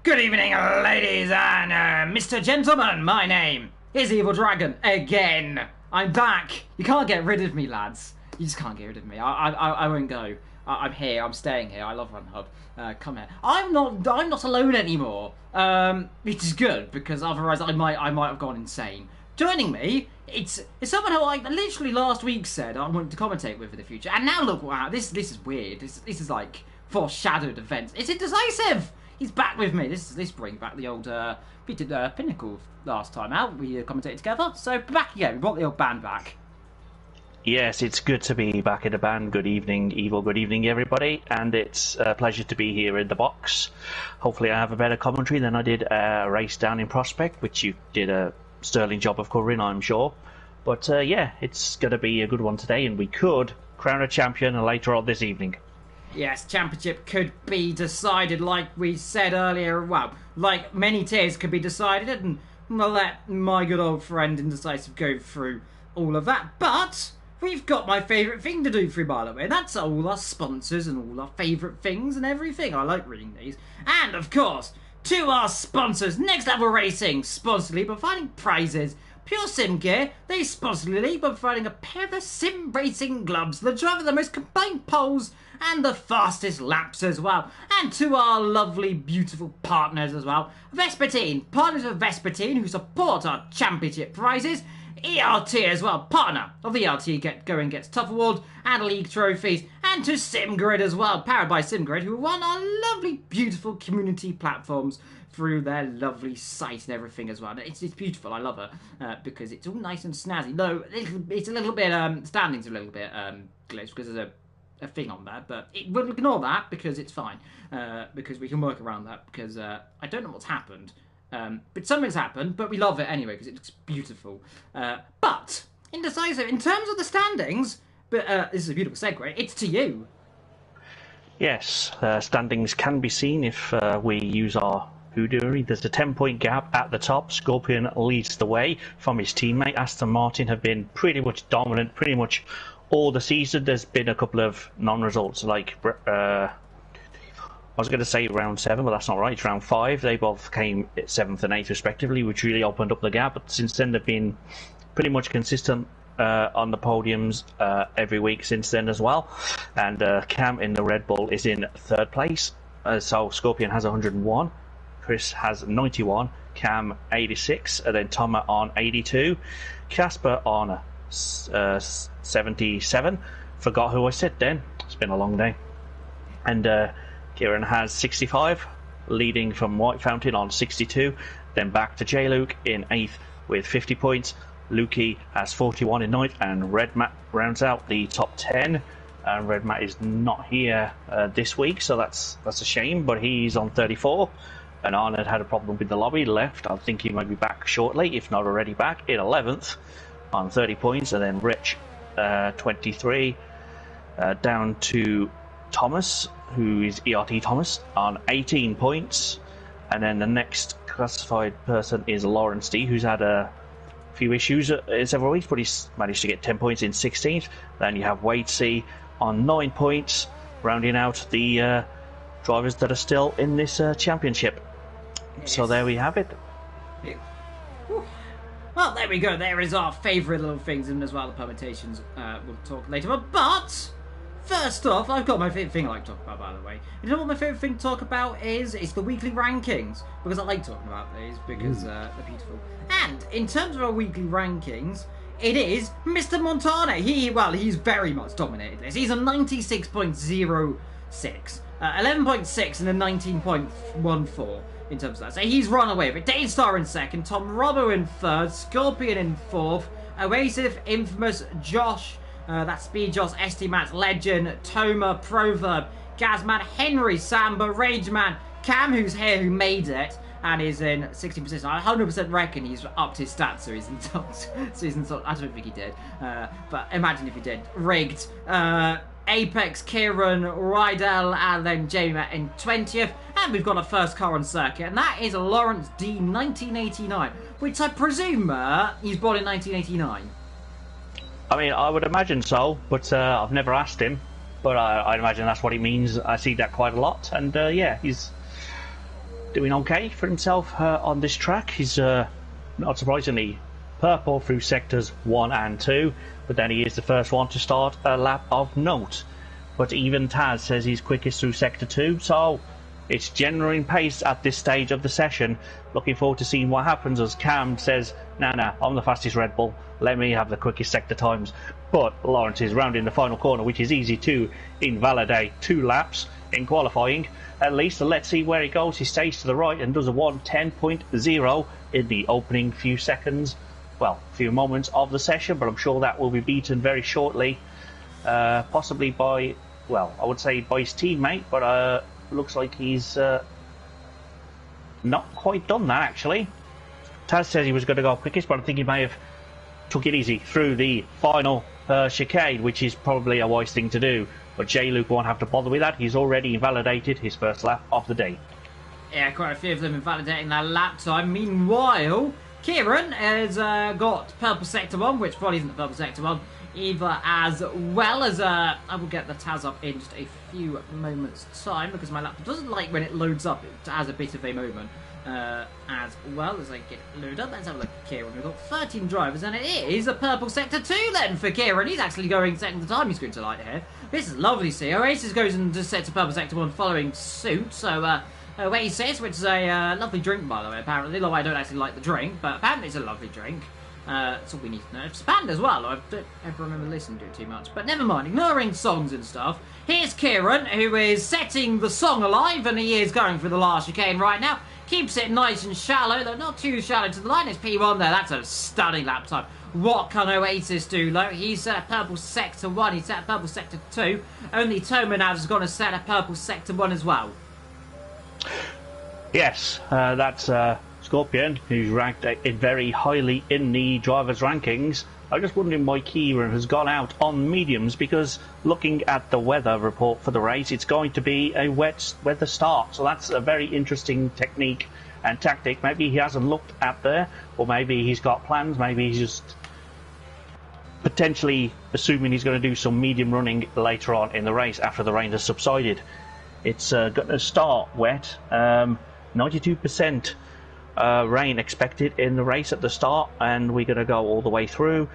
Good evening, ladies and Mr. Gentleman. My name is Evil Dragon again. I'm back. You can't get rid of me, lads. You just can't get rid of me. I won't go. I'm here. I'm staying here. I love Run Hub. Come here. I'm not alone anymore. Which is good because otherwise I might have gone insane. Joining me, it's someone who I literally last week said I wanted to commentate with in the future, and now look, wow, this is weird. This is like foreshadowed events. It's indecisive. He's back with me. This brings back the old. We did Pinnacle last time out. We commentated together, so back again. We brought the old band back. Yes, it's good to be back in the band. Good evening, Evil. Good evening, everybody. And it's a pleasure to be here in the box. Hopefully I have a better commentary than I did a race down in Prospect, which you did a sterling job of covering, I'm sure. But yeah, it's going to be a good one today, and we could crown a champion later on this evening. Yes, championship could be decided like we said earlier. Well, like many tiers could be decided, and I'll let my good old friend Indecisive go through all of that. But we've got my favourite thing to do through, by the way. That's all our sponsors and all our favourite things and everything. I like reading these. And, of course, to our sponsors, Next Level Racing, sponsored League, providing prizes. Pure Sim Gear, they sponsor the league by providing a pair of sim racing gloves that drive the most combined poles and the fastest laps as well. And to our lovely, beautiful partners as well, Vespertine, partners of Vespertine who support our championship prizes. ERT as well, partner of the ERT Gets Tough Award and League trophies. And to SimGrid as well, powered by SimGrid, who run our lovely, beautiful community platforms through their lovely site and everything as well. It's beautiful. I love it because it's all nice and snazzy. No, it's a little bit standing's a little bit glitched because there's a thing on there, but we'll ignore that because it's fine because we can work around that because I don't know what's happened, but something's happened. But we love it anyway because it looks beautiful. But Indecisive, in terms of the standings, but this is a beautiful segue. It's to you. Yes, standings can be seen if we use our Hoodery. There's a 10-point gap at the top. Scorpion leads the way from his teammate. Aston Martin have been pretty much dominant pretty much all the season. There's been a couple of non-results like I was going to say round 7, but that's not right. It's round 5. They both came at 7th and 8th respectively, which really opened up the gap. But since then they've been pretty much consistent on the podiums every week since then as well. And Cam in the Red Bull is in 3rd place. So Scorpion has 101. Chris has 91, Cam 86, and then Thomas on 82, Casper on 77. Forgot who I said then. It's been a long day. And Kieran has 65, leading from White Fountain on 62. Then back to J. Luke in 8th with 50 points. Lukey has 41 in 9th, and Red Matt rounds out the top 10. And Red Matt is not here this week, so that's a shame. But he's on 34. And Arnold had a problem with the lobby, left. I think he might be back shortly, if not already back, in 11th on 30 points. And then Rich, 23, down to Thomas, who is ERT Thomas, on 18 points. And then the next classified person is Lawrence D, who's had a few issues in several weeks, but he's managed to get 10 points in 16th. Then you have Wade C on 9 points, rounding out the drivers that are still in this championship. Yes. So there we have it. Well, there we go. There is our favourite little things, and as well the permutations we'll talk later about. But first off, I've got my favourite thing I like to talk about, by the way. You know what my favourite thing to talk about is? It's the weekly rankings, because I like talking about these because they're beautiful. And in terms of our weekly rankings, it is Mr. Montana. He's very much dominated this. He's a 96.06. 11.6 and a 19.14 in terms of that. So he's run away with it. Daystar in 2nd, Tom Robbo in 3rd, Scorpion in 4th, Oasis, Infamous, Josh, that's Speed Josh, ST Matt, Legend, Toma, Proverb, Gazman, Henry, Samba, Rageman, Cam, who's here, who made it, and is in 16th position. I 100% reckon he's upped his stats so he's in top. I don't think he did, but imagine if he did. Rigged. Apex, Kieran, Rydell, and then Jamie in 20th. And we've got a first car on circuit, and that is Lawrence D 1989, which I presume he's born in 1989. I mean, I would imagine so, but I've never asked him. But I'd imagine that's what he means. I see that quite a lot, and yeah, he's doing okay for himself on this track. He's not surprisingly purple through sectors 1 and 2, but then he is the first one to start a lap of note. But even Taz says he's quickest through sector 2, so it's generating pace at this stage of the session. Looking forward to seeing what happens as Cam says, nah, I'm the fastest Red Bull, let me have the quickest sector times. But Lawrence is rounding the final corner, which is easy to invalidate 2 laps in qualifying. At least, so let's see where he goes. He stays to the right and does a 1:10.0 in the opening few moments of the session, but I'm sure that will be beaten very shortly, possibly by, I would say by his teammate, but looks like he's not quite done that actually. Taz says he was going to go quickest, but I think he may have took it easy through the final chicane, which is probably a wise thing to do. But J-Luke won't have to bother with that. He's already invalidated his first lap of the day. Yeah, quite a few of them invalidating their lap time. Meanwhile, Kieran has got purple sector 1, which probably isn't the purple sector 1, either, as well as I will get the Taz up in just a few moments time, because my laptop doesn't like when it loads up. It has a bit of a moment. As well as I get it loaded up. Let's have a look at Kieran. We've got 13 drivers, and it is a purple sector 2 then for Kieran. He's actually going second the time he's going to light here. This is lovely to see. Oasis goes and just sets a purple sector 1 following suit. So, Oasis, which is a lovely drink, by the way, apparently. Though I don't actually like the drink, but apparently it's a lovely drink. That's all we need to know. It's banned as well. I don't ever remember listening to it too much. But never mind, ignoring songs and stuff. Here's Kieran, who is setting the song alive, and he is going for the last chicane right now. Keeps it nice and shallow, though not too shallow to the line. It's P1 there. That's a stunning lap time. What can Oasis do, though? He's set a purple sector 1. He's set a purple sector 2. Only Tomanaz is going to set a purple sector 1 as well. Yes, that's Scorpion, who's ranked very highly in the drivers' rankings. I'm just wondering why Kieran has gone out on mediums, because looking at the weather report for the race, it's going to be a wet weather start. So that's a very interesting technique and tactic. Maybe he hasn't looked at there, or maybe he's got plans. Maybe he's just potentially assuming he's going to do some medium running later on in the race after the rain has subsided. It's going to start wet. 92% rain expected in the race at the start, and we're going to go all the way through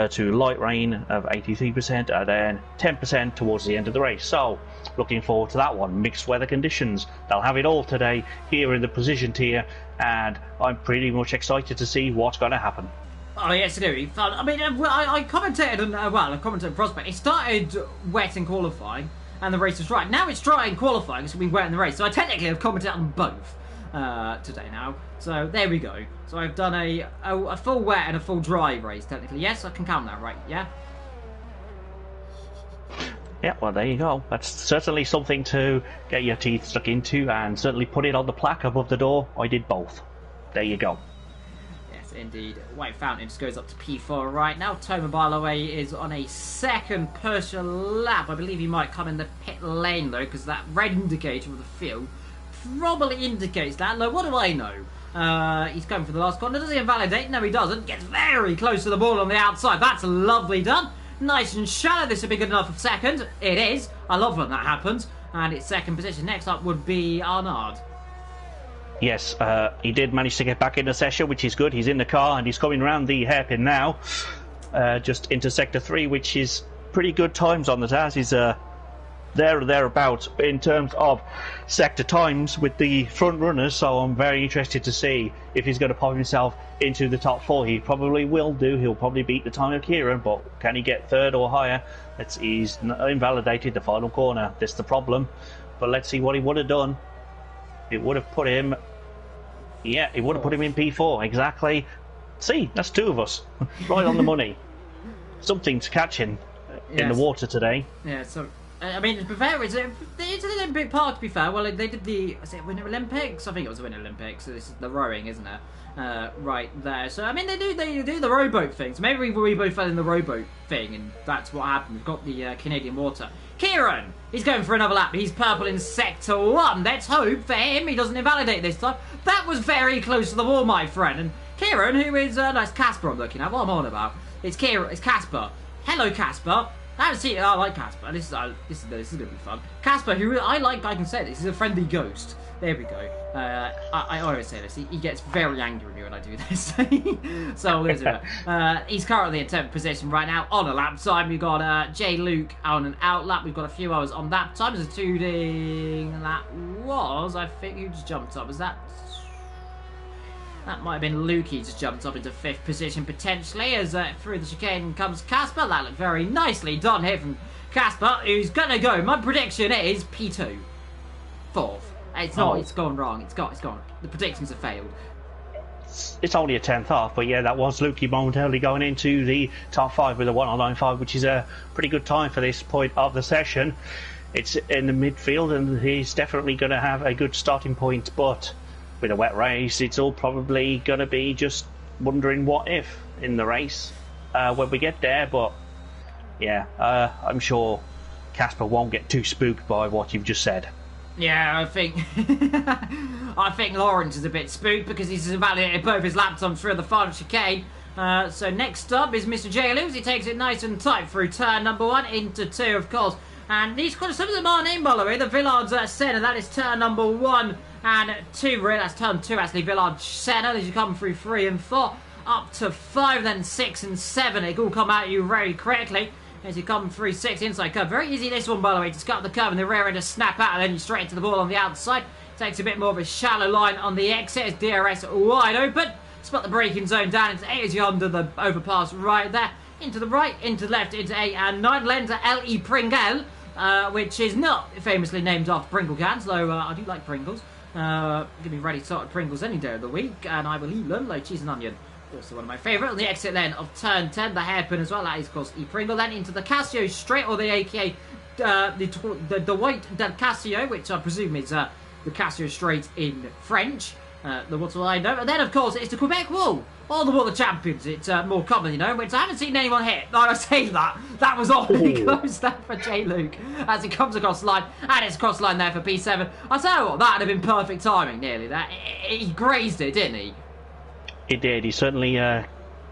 to light rain of 83% and then 10% towards the end of the race. So looking forward to that one. Mixed weather conditions, they'll have it all today here in the position tier, and I'm pretty much excited to see what's going to happen. Oh yes, it's going to be fun. I mean, I commentated on, I commentated on Prospect. It started wet in qualifying and the race was dry. Now it's dry in qualifying, so we wet in the race. So I technically have commented on both today now. So there we go. So I've done a full wet and a full dry race technically. Yes, I can count that, right? Yeah. Yeah, well, there you go. That's certainly something to get your teeth stuck into, and certainly put it on the plaque above the door. I did both. There you go. Yes, indeed. White Fountain just goes up to P4 right now. Toma, by the way, is on a second Porsche lap. I believe he might come in the pit lane, though, because that red indicator of the field probably indicates that. Look, what do I know? He's going for the last corner. Does he invalidate? No, he doesn't. Gets very close to the ball on the outside. That's lovely done. Nice and shallow. This would be good enough for second. It is. I love when that happens. And it's second position. Next up would be Arnaud. Yes, he did manage to get back in the session, which is good. He's in the car and he's coming around the hairpin now, just into sector 3, which is pretty good times on the Taz. He's there or thereabouts in terms of sector times with the front runners, so I'm very interested to see if he's going to pop himself into the top 4. He probably will do. He'll probably beat the time of Kieran, but can he get third or higher? He's invalidated the final corner. That's the problem. But let's see what he would have done. It would have put him... Yeah, it would have put him in P4, exactly. See, that's 2 of us. Right on the money. Something to catch in the water today. Yeah, so... I mean, to be fair, it's an Olympic part, to be fair. Well, they did the... Is it Winter Olympics? I think it was the Winter Olympics. So this is the rowing, isn't it? Right there. So, I mean, they do the rowboat thing. So maybe we both fell in the rowboat thing, and that's what happened. We've got the Canadian water. Kieran! He's going for another lap. He's purple in sector 1. Let's hope for him he doesn't invalidate this time. That was very close to the wall, my friend. And Kieran, who is... that's Casper I'm looking at. What am I on about? It's Casper. Hello, Casper. I haven't seen. I like Casper. This is gonna be fun. Casper, who I like, I can say this. He's a friendly ghost. There we go. I always say this. He gets very angry with me when I do this. So we'll do it. He's currently in 10th position right now on a lap time. We've got J. Luke on an out lap. We've got a few hours on that time. There's a 2-ding. That was, I think, who just jumped up. Was that? That might have been Luke. He just jumped up into 5th position potentially as through the chicane comes Casper. That looked very nicely done here from Casper, who's going to go. My prediction is P2. 4th. It's not. Oh. It's gone wrong. It's gone. The predictions have failed. It's only a 10th off, but yeah, that was Lukey momentarily going into the top 5 with a 1:09.5, which is a pretty good time for this point of the session. It's in the midfield, and he's definitely going to have a good starting point, but with a wet race, it's all probably going to be just wondering what if in the race when we get there. But yeah, I'm sure Casper won't get too spooked by what you've just said. Yeah, I think I think Lawrence is a bit spooked because he's invalidated both his lap times through the final chicane. So next up is Mr. J. Lewis. He takes it nice and tight through turn number 1 into 2, of course. And these some of them aren't in, by the way. The Villard Senna, that is turn number 1 and 2. Really, that's turn 2 actually. Villard Senna, as you come through 3 and 4, up to 5, then 6 and 7. It all come at you very quickly as you come through 6 inside curve. Very easy this one, by the way, to cut the curve and the rear end to snap out and then straight into the ball on the outside. Takes a bit more of a shallow line on the exit as DRS wide open. Spot the braking zone down into 8 as you're under the overpass right there. Into the right, into the left, into 8 and 9. Lens L.E. Pringle, which is not famously named after Pringle cans, though I do like Pringles. Gonna be ready to start Pringles any day of the week, and I will eat them like cheese and onion. Also one of my favourite. On the exit then of turn 10, the hairpin as well. That is, of course, E. Pringle. Then into the Casio straight, or the AKA, the white Del Casio, which I presume is the Casio straight in French. What do I know? And then, of course, it's the Quebec Wall. All the Water Champions. It's more common, you know, which I haven't seen anyone hit. I say that. That was awfully close there for J. Luke as he comes across the line. And it's cross line there for P7. I tell you what, that would have been perfect timing, nearly. That he grazed it, didn't he? He did. He certainly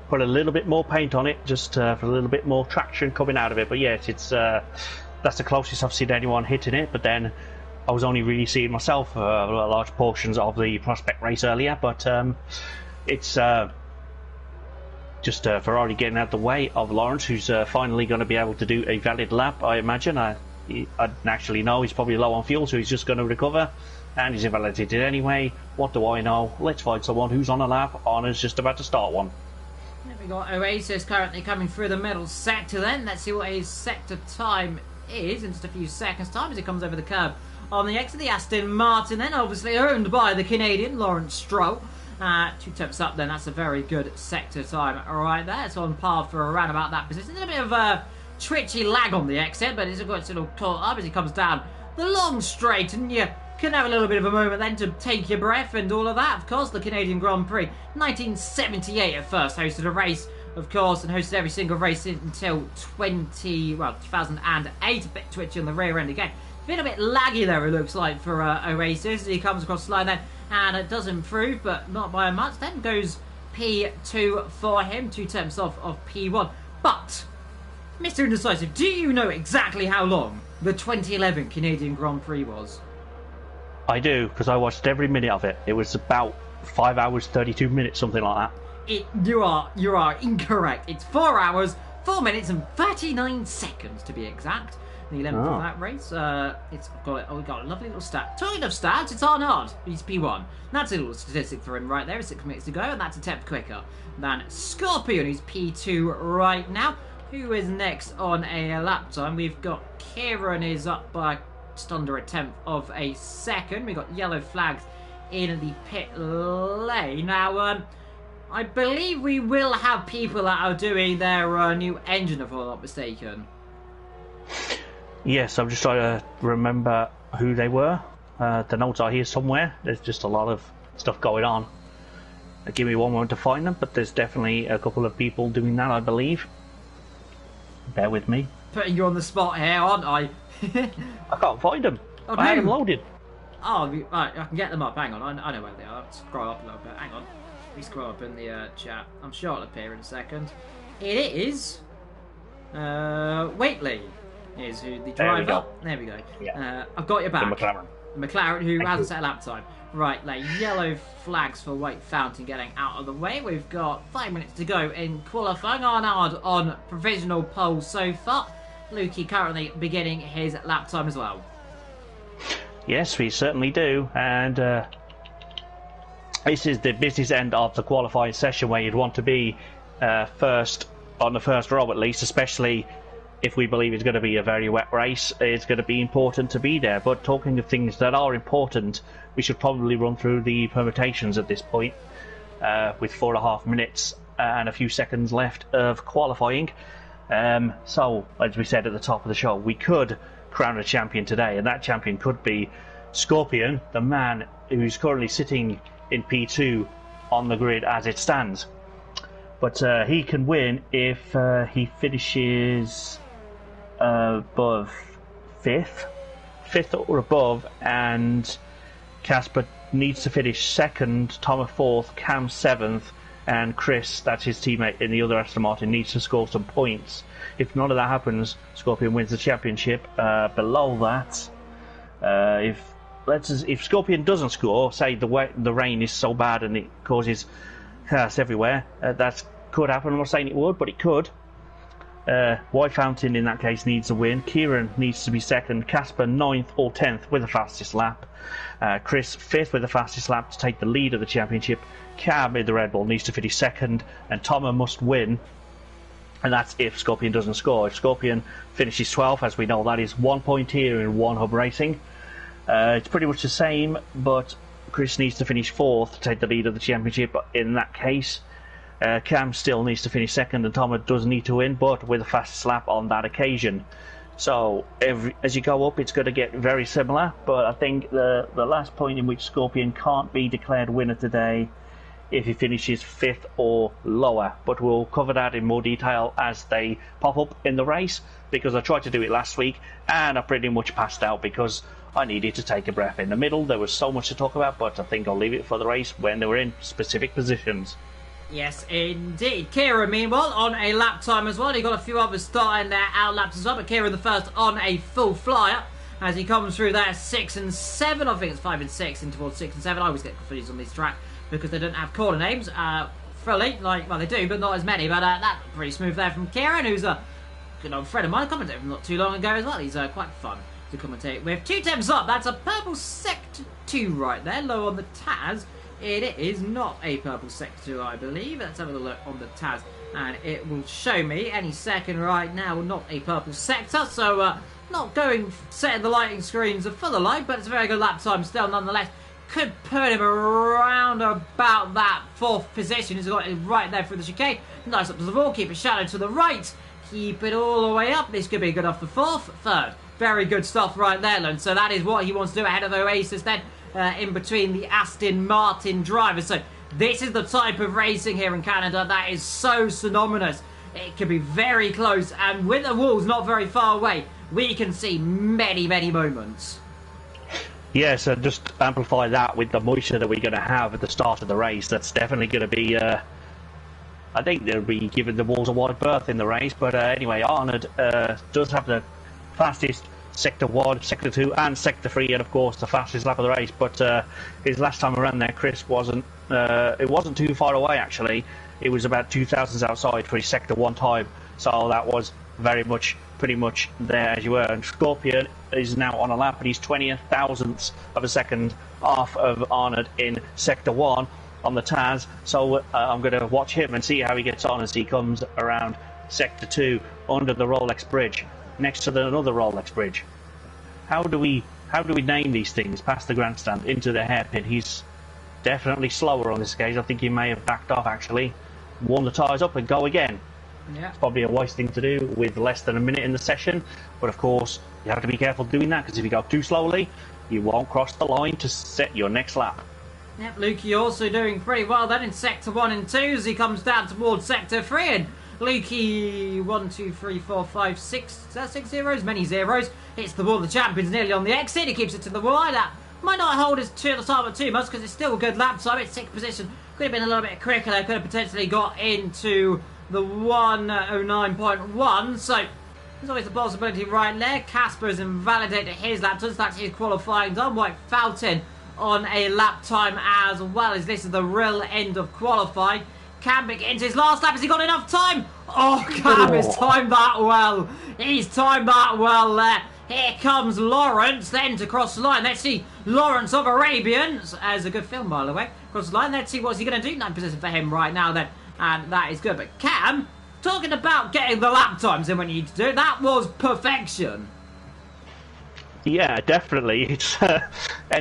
put a little bit more paint on it, just for a little bit more traction coming out of it. But yes, it's that's the closest I've seen anyone hitting it. But then I was only really seeing myself large portions of the prospect race earlier. But it's just Ferrari getting out of the way of Lawrence, who's finally going to be able to do a valid lap, I imagine. I naturally know he's probably low on fuel, so he's just going to recover. And he's invalidated anyway. What do I know? Let's find someone who's on a lap on is just about to start one. Then we got Oasis currently coming through the middle sector then. Let's see what his sector time is in just a few seconds' time as he comes over the curb. On the exit, the Aston Martin then, obviously owned by the Canadian Lawrence Stroll. 2 tenths up then, that's a very good sector time right there. It's on par for around about that position. There's a bit of a twitchy lag on the exit, but it's a good little caught up as he comes down the long straight, and you can have a little bit of a moment then to take your breath and all of that. Of course, the Canadian Grand Prix 1978 at first hosted a race, of course, and hosted every single race until 2008. A bit twitchy on the rear end again. Been a bit laggy there, it looks like, for Oasis. He comes across the line then, and it does improve, but not by much. Then goes P2 for him, 2 tenths off of P1. But, Mr. Indecisive, do you know exactly how long the 2011 Canadian Grand Prix was? I do, because I watched every minute of it. It was about 5 hours, 32 minutes, something like that. You are incorrect. It's 4 hours, 4 minutes and 39 seconds to be exact. The 11th of that race. We've got a lovely little stat. Talking of stats, it's Arnaud. He's P1. That's a little statistic for him right there. 6 minutes to go, and that's a tenth quicker than Scorpion, who's P2 right now. Who is next on a lap time? We've got Kieran is up by just under a tenth of a second. We've got yellow flags in the pit lane. Now, I believe we will have people that are doing their new engine, if I'm not mistaken. Yes, I'm just trying to remember who they were. The notes are here somewhere. There's just a lot of stuff going on. Give me one moment to find them, but there's definitely a couple of people doing that, I believe. Bear with me. Putting you on the spot here, aren't I? I can't find them. Oh, I had them loaded. Oh, right, I can get them up. Hang on, I know where they are. I'll scroll up a little bit. Hang on. Let me scroll up in the chat. I'm sure it'll appear in a second. It is Waitley is who the driver. There we go. Yeah. I've got your back. The McLaren, who hasn't set a lap time. Right, yellow flags for White Fountain getting out of the way. We've got 5 minutes to go in qualifying. Arnaud on provisional pole so far. Lukey currently beginning his lap time as well. Yes, we certainly do. And this is the business end of the qualifying session where you'd want to be first on the first row at least, especially if we believe it's going to be a very wet race. It's going to be important to be there. But talking of things that are important, we should probably run through the permutations at this point with 4.5 minutes and a few seconds left of qualifying. So, as we said at the top of the show, we could crown a champion today, and that champion could be Scorpion, the man who's currently sitting in P2 on the grid as it stands. But he can win if he finishes above fifth or above, and Casper needs to finish second, Thomas fourth, Cam seventh, and Chris, that's his teammate in the other Aston Martin, needs to score some points. If none of that happens, Scorpion wins the championship. Below that, if Scorpion doesn't score, say the rain is so bad and it causes chaos everywhere, that could happen. I'm not saying it would, but it could. White Fountain in that case needs a win. Kieran needs to be second. Casper 9th or 10th with the fastest lap. Chris 5th with the fastest lap to take the lead of the championship. Cam in the Red Bull needs to finish second, and Thomas must win, and that's if Scorpion doesn't score. If Scorpion finishes 12th, as we know, that is 1 point here in One Hub Racing. It's pretty much the same, but Chris needs to finish 4th to take the lead of the championship. In that case, Cam still needs to finish second, and Thomas does need to win, but with the fastest lap on that occasion. So as you go up, it's going to get very similar, but I think the last point in which Scorpion can't be declared winner today if he finishes 5th or lower. But we'll cover that in more detail as they pop up in the race, because I tried to do it last week and I pretty much passed out because I needed to take a breath in the middle. There was so much to talk about, but I think I'll leave it for the race when they were in specific positions. Yes, indeed. Kieran, meanwhile, on a lap time as well. He got a few others starting their out laps as well, but Kieran the first on a full flyer as he comes through there 6 and 7. I think it's 5 and 6 in towards 6 and 7. I always get confused on this track because they don't have corner names fully. Well, they do, but not as many. But that's pretty smooth there from Kieran, who's a good old friend of mine. I commentated from not too long ago as well. He's quite fun to commentate with. 2 temps up. That's a purple Sector 2 right there, low on the Taz. It is not a purple Sector 2, I believe. Let's have a look on the Taz, and it will show me any second right now. Not a purple Sector, so not going setting the lighting screens for the light, but it's a very good lap time still nonetheless. Could put him around about that 4th position. He's got it right there through the chicane. Nice up to the wall, keep it shallow to the right. Keep it all the way up. This could be good off the 4th, 3rd. Very good stuff right there, Lund. So that is what he wants to do ahead of Oasis then. In between the Aston Martin drivers. So this is the type of racing here in Canada that is so synonymous. It could be very close, and with the walls not very far away, we can see many, many moments. Yes, and just amplify that with the moisture that we're going to have at the start of the race. That's definitely going to be, I think they'll be giving the walls a wide berth in the race. But anyway, Arnold does have the fastest Sector 1, Sector 2 and Sector 3, and of course the fastest lap of the race. But his last time around there, Chris wasn't too far away actually. It was about 2 thousandths outside for his Sector 1 time, so that was pretty much there as you were. And Scorpion is now on a lap, and he's 20 thousandths of a second off of Arnold in Sector 1 on the Taz. So I'm going to watch him and see how he gets on as he comes around Sector 2 under the Rolex Bridge, next to another Rolex Bridge. How do we name these things? Past the grandstand, into the hairpin. He's definitely slower on this occasion. I think he may have backed off actually, warm the tyres up and go again. Yeah. It's probably a wise thing to do with less than a minute in the session, but of course you have to be careful doing that, because if you go too slowly you won't cross the line to set your next lap. Yep, Lukey also doing pretty well then in Sector 1 and 2 as he comes down towards Sector 3, and Lukey 1, 2, 3, 4, 5, 6, is that 6 zeros? Many zeros. It's the wall of the champions nearly on the exit. He keeps it to the wide. That might not hold his to the time too much because it's still a good lap time. It's 6th position. Could have been a little bit quicker. They could have potentially got into the 109.1. So there's always a possibility right there. Casper has invalidated his lap. Does that his qualifying done? White Fountain on a lap time as well, as this is the real end of qualifying. Cam begins his last lap. Has he got enough time? Oh, Cam has timed that well. He's timed that well there. Here comes Lawrence then to cross the line. Let's see Lawrence of Arabians. As a good film, by the way. Cross the line. Let's see what's he going to do. 9th position for him right now then. And that is good. But Cam, talking about getting the lap times in when you need to do it, that was perfection. Yeah, definitely. It's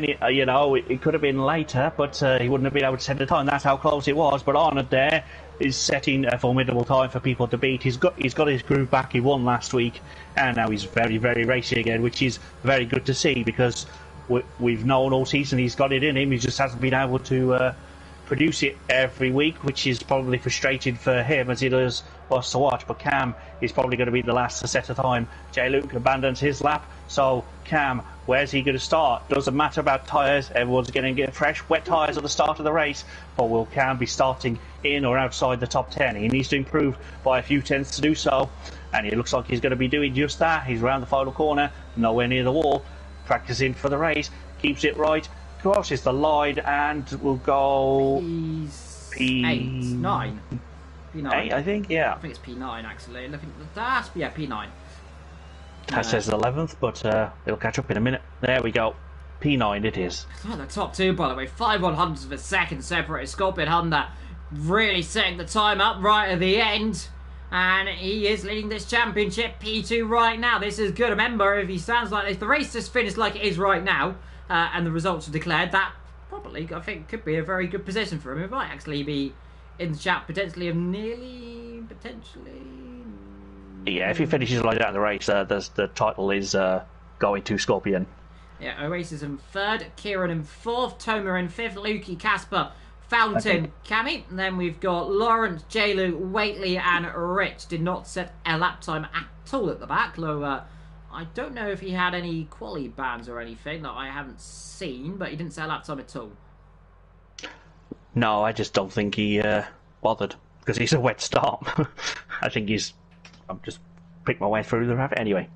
you know, it could have been later, but he wouldn't have been able to set the time. That's how close it was. But Arnold there is setting a formidable time for people to beat. He's got his groove back. He won last week, and now he's very, very racy again, which is very good to see because we've known all season he's got it in him. He just hasn't been able to produce it every week, which is probably frustrating for him as it is us to watch. But Cam is probably going to be the last to set a time. J. Luke abandons his lap, so Cam, where's he going to start? Doesn't matter about tyres, everyone's going to get fresh wet tyres at the start of the race, but will Cam be starting in or outside the top 10? He needs to improve by a few tenths to do so, and it looks like he's going to be doing just that. He's around the final corner, nowhere near the wall, practicing for the race, keeps it right, crosses the line, and will go P9. P9. 8, I think, yeah. I think it's P9 actually. Looking at the dash, yeah, P9. That says 11th, but it'll catch up in a minute. There we go. P9 it is. Oh, the top two, by the way, 5/100ths of a second separated. Scorpion Honda really setting the time up right at the end. And he is leading this championship, P2 right now. This is good. Remember, if he stands like this, the race just finished like it is right now, and the results are declared, that probably, I think, could be a very good position for him. It might actually be in the chat potentially of nearly, potentially... Yeah, if he finishes like that in the race, the title is going to Scorpion. Yeah, Oasis in 3rd, Kieran in 4th, Toma in 5th, Lukey, Casper, Fountain, Cammy. And then we've got Lawrence, J-Lu, Waitley and Rich. Did not set a lap time at all at the back. Though I don't know if he had any quali bans or anything that I haven't seen, but he didn't set a lap time at all. No, I just don't think he bothered, because he's a wet start. I think I'm just picked my way through the rabbit anyway.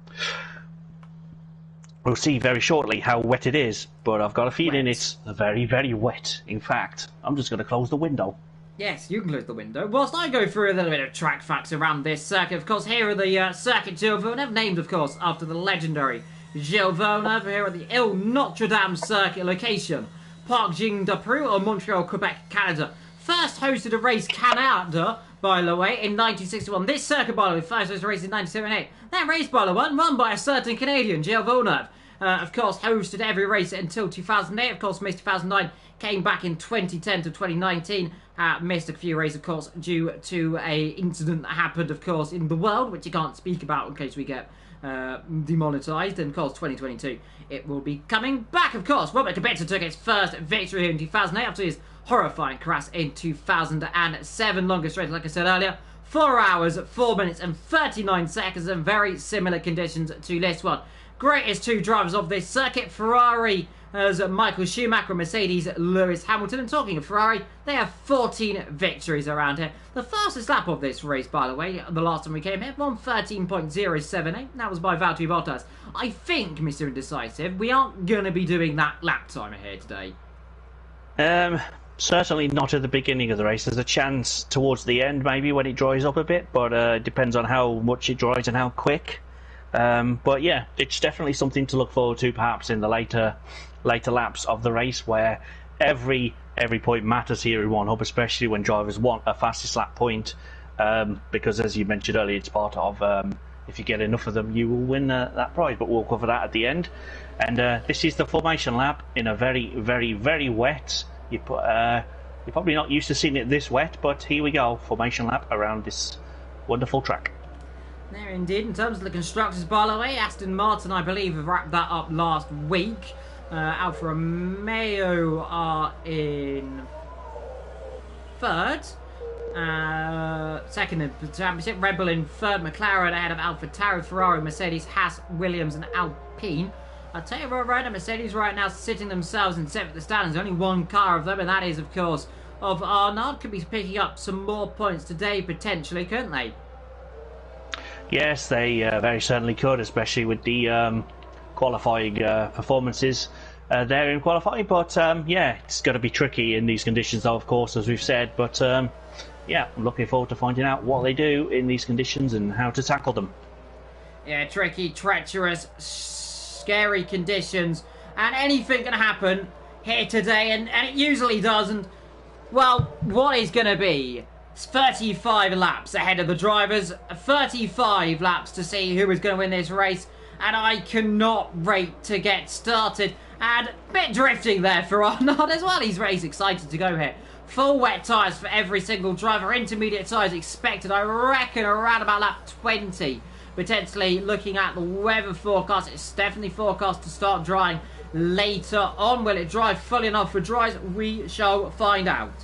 We'll see very shortly how wet it is, but I've got a feeling it's very, very wet. In fact, I'm just going to close the window. Yes, you can close the window. Whilst I go through a little bit of track facts around this circuit, of course, here are the circuit Gilles Villeneuve, named, of course, after the legendary Gilles Villeneuve. Here at the Ile Notre Dame circuit location. Parc Jean de Preux, or Montreal, Quebec, Canada. First hosted a race Canada, by the way, in 1961. This circuit, by the way, first hosted a race in 1978. That race, by the way, run by a certain Canadian, Gilles Villeneuve. Of course, hosted every race until 2008. Of course, missed 2009, came back in 2010 to 2019. Missed a few races, of course, due to a incident that happened, of course, in the world, which you can't speak about in case we get demonetised. And, of course, 2022, it will be coming back, of course. Robert Kubica took his first victory here in 2008 after his horrifying crash in 2007. Longest race, like I said earlier, 4 hours, 4 minutes and 39 seconds, and very similar conditions to this one. Greatest two drivers of this circuit, Ferrari as Michael Schumacher and Mercedes Lewis Hamilton. And talking of Ferrari, they have 14 victories around here. The fastest lap of this race, by the way, the last time we came here, 1:13.078. That was by Valtteri Bottas. I think, Mr. Indecisive, we aren't going to be doing that lap timer here today. Certainly not at the beginning of the race. There's a chance towards the end, maybe, when it dries up a bit, but it depends on how much it dries and how quick. But yeah, it's definitely something to look forward to, perhaps in the later laps of the race, where every point matters here in one hub, especially when drivers want a fastest lap point, because as you mentioned earlier, it's part of if you get enough of them, you will win that prize. But we'll cover that at the end. And this is the formation lap in a very, very, very wet. You're probably not used to seeing it this wet, but here we go, formation lap around this wonderful track. There indeed. In terms of the constructors, by the way, Aston Martin, I believe, have wrapped that up last week. Alfa Romeo are in 3rd. Second in the championship. Red Bull in 3rd. McLaren ahead of AlphaTauri, Ferrari, Mercedes, Haas, Williams and Alpine. I'll tell you what, right now, Mercedes right now sitting themselves in 7th at the standings. Only one car of them, and that is, of course, of Arnaud could be picking up some more points today, potentially, couldn't they? Yes, they very certainly could, especially with the qualifying performances there in qualifying. But yeah, it's going to be tricky in these conditions, though, of course, as we've said. But yeah, I'm looking forward to finding out what they do in these conditions and how to tackle them. Yeah, tricky, treacherous, scary conditions, and anything can happen here today, and it usually doesn't. Well, what is going to be 35 laps ahead of the drivers, 35 laps to see who is going to win this race, and I cannot wait to get started. And a bit drifting there for Arnaud as well. He's very excited to go here. Full wet tyres for every single driver. Intermediate tyres expected, I reckon, around about lap 20. Potentially looking at the weather forecast, it's definitely forecast to start drying later on. Will it dry fully enough for dries? We shall find out.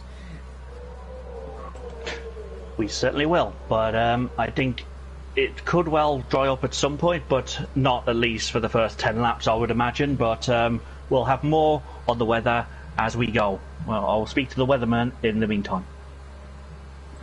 We certainly will, but I think it could well dry up at some point, but not at least for the first 10 laps, I would imagine. But we'll have more on the weather as we go. Well, I'll speak to the weatherman in the meantime.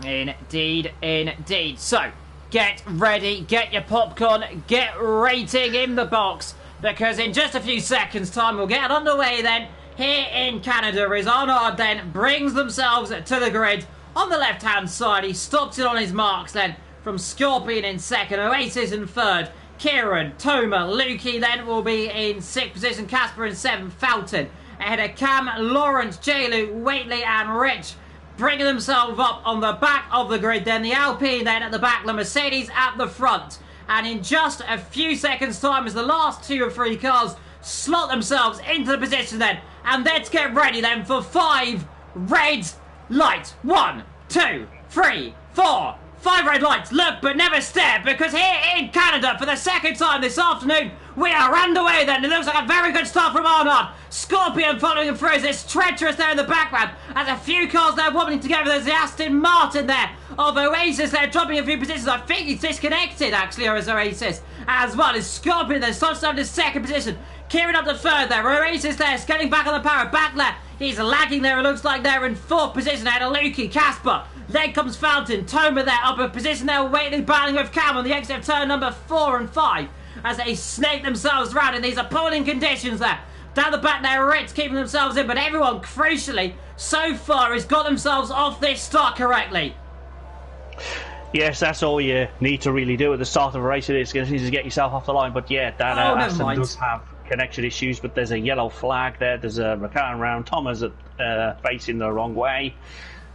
Indeed, indeed. So, get ready, get your popcorn, get rating in the box, because in just a few seconds' time we'll get underway then here in Canada as Arnaud then brings themselves to the grid on the left-hand side. He stops it on his marks then from Scorpion in second, Oasis in third, Kieran, Toma, Lukey then will be in sixth position, Casper in seventh, Fountain ahead of Cam, Lawrence, J-Luke, Waitley and Rich bringing themselves up on the back of the grid. Then the Alpine then at the back, the Mercedes at the front. And in just a few seconds time as the last 2 or 3 cars slot themselves into the position then. And let's get ready then for 5 red lights. 1, 2, 3, 4, 5 red lights. Look but never stare, because here in Canada for the second time this afternoon we are underway then. It looks like a very good start from Arnaud. Scorpion following him through as it's treacherous there in the background. As a few cars there wobbling together. There's the Aston Martin there of Oasis there dropping a few positions. I think he's disconnected actually, or is Oasis as well as Scorpion then starts down to second position. Kieran up to third there. Oasis there getting back on the power. Back left. He's lagging there. It looks like they're in fourth position ahead of Lukey, Casper. Then comes Fountain. Toma there up a position there, waiting, battling with Cam on the exit of turn number 4 and 5 as they snake themselves around in these appalling conditions there. Down the back there, Ritz keeping themselves in, but everyone, crucially, so far has got themselves off this start correctly. Yes, that's all you need to really do at the start of a race. It is going to get yourself off the line, but yeah, that Aston does have connection issues, but there's a yellow flag there. There's a McLaren round. Thomas facing the wrong way.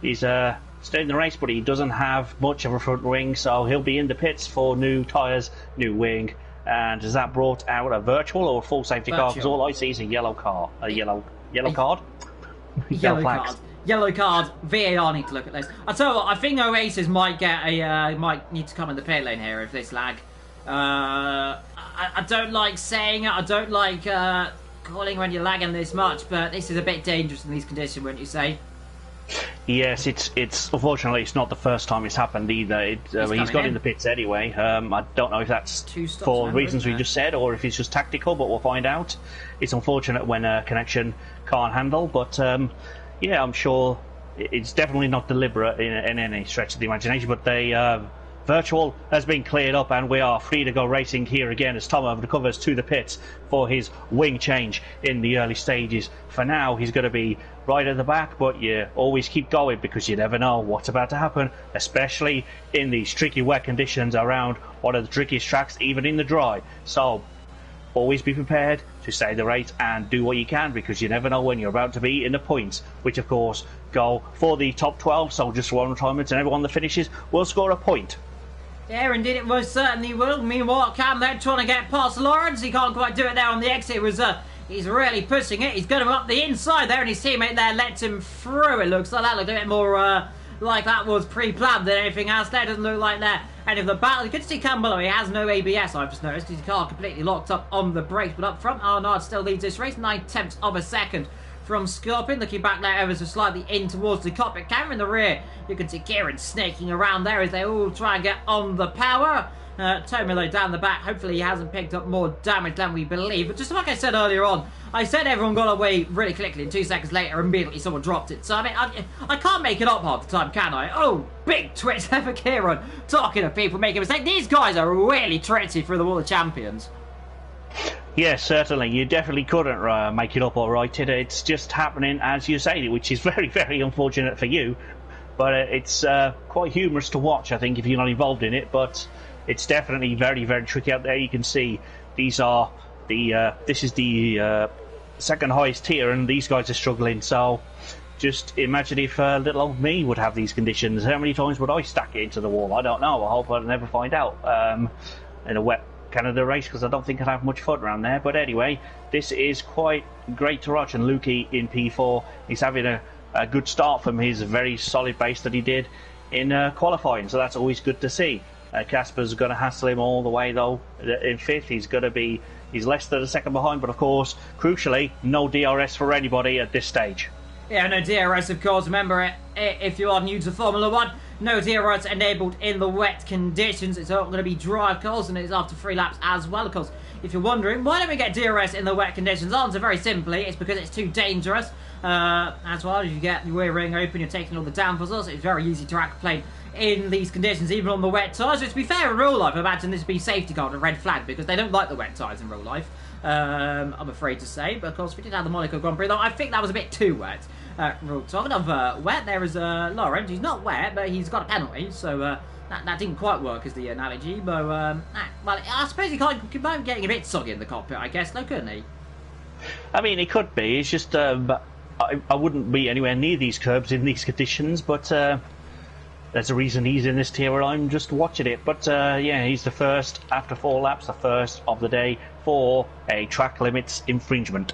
He's staying in the race, but he doesn't have much of a front wing, so he'll be in the pits for new tyres, new wing. And has that brought out a virtual or a full safety car? Because all I see is a yellow car. A yellow card? Yellow card. Yellow card. VAR need to look at this. I tell you what, I think Oasis might get might need to come in the pit lane here if this lag. I don't like saying it. I don't like calling when you're lagging this much, but this is a bit dangerous in these conditions, wouldn't you say? Yes, it's unfortunately it's not the first time it's happened either. He's got in the pits anyway. I don't know if that's for reasons we just said or if it's just tactical, but we'll find out. It's unfortunate when a connection can't handle, but yeah, I'm sure it's definitely not deliberate in any stretch of the imagination. But they virtual has been cleared up and we are free to go racing here again as Tom recovers to the pits for his wing change in the early stages. For now, he's going to be right at the back, but you always keep going because you never know what's about to happen, especially in these tricky wet conditions around one of the trickiest tracks, even in the dry. So always be prepared to stay the race and do what you can, because you never know when you're about to be in the points, which of course go for the top 12. So just one retirement and everyone that finishes will score a point. Yeah, indeed it most certainly will. Meanwhile, Cam there trying to get past Lawrence. He can't quite do it there on the exit. He's really pushing it. He's got him up the inside there, and his teammate there lets him through. It looks like that. Looked a bit more like that was pre-planned than anything else there. Doesn't look like that. And if the battle, you can see Cam below. He has no ABS, I've just noticed. His car completely locked up on the brakes. But up front, Arnaud still leads this race. 9/10 of a second from Scorpion. Looking back there ever so slightly in towards the cockpit camera in the rear. You can see Kieran snaking around there as they all try and get on the power. Tomilo down the back. Hopefully he hasn't picked up more damage than we believe. But just like I said earlier on, I said everyone got away really quickly, and 2 seconds later, immediately someone dropped it. So, I mean, I can't make it up half the time, can I? Oh, big twitch there for Kieran. Talking of people making mistakes. These guys are really tricky through the Wall of Champions. Yes, certainly. You definitely couldn't make it up all right. It's just happening as you say, which is very, very unfortunate for you. But it's quite humorous to watch, I think, if you're not involved in it. But it's definitely very, very tricky out there. You can see these are this is the second highest tier, and these guys are struggling. So just imagine if little old me would have these conditions. How many times would I stack it into the wall? I don't know. I hope I'll never find out in a wet Canada race, because I don't think I'd have much fun around there. But anyway, this is quite great to watch, and Lukey in P4, he's having a good start from his very solid base that he did in qualifying, so that's always good to see. Casper's going to hassle him all the way though. In 5th, he's less than a second behind, but of course, crucially, no DRS for anybody at this stage. Yeah, no DRS, of course. Remember, if you are new to Formula 1, no DRS enabled in the wet conditions. It's not going to be dry, of course, and it's after 3 laps as well, of course. If you're wondering, why don't we get DRS in the wet conditions? Answer very simply, it's because it's too dangerous. As well, if you get your rear ring open, you're taking all the downforce. Also, it's very easy to aquaplane in these conditions, even on the wet tyres. So to be fair, in real life, I imagine this would be safety car and red flag, because they don't like the wet tyres in real life. I'm afraid to say, but of course, we did have the Monaco Grand Prix, though I think that was a bit too wet. Talking of wet, there is Lawrence. He's not wet, but he's got a penalty, so that didn't quite work as the analogy. But well, I suppose he might be getting a bit soggy in the cockpit, I guess, though, couldn't he? I mean, it could be. It's just I wouldn't be anywhere near these curbs in these conditions, but there's a reason he's in this tier, and I'm just watching it. But yeah, he's the first after 4 laps, the first of the day for a track limits infringement.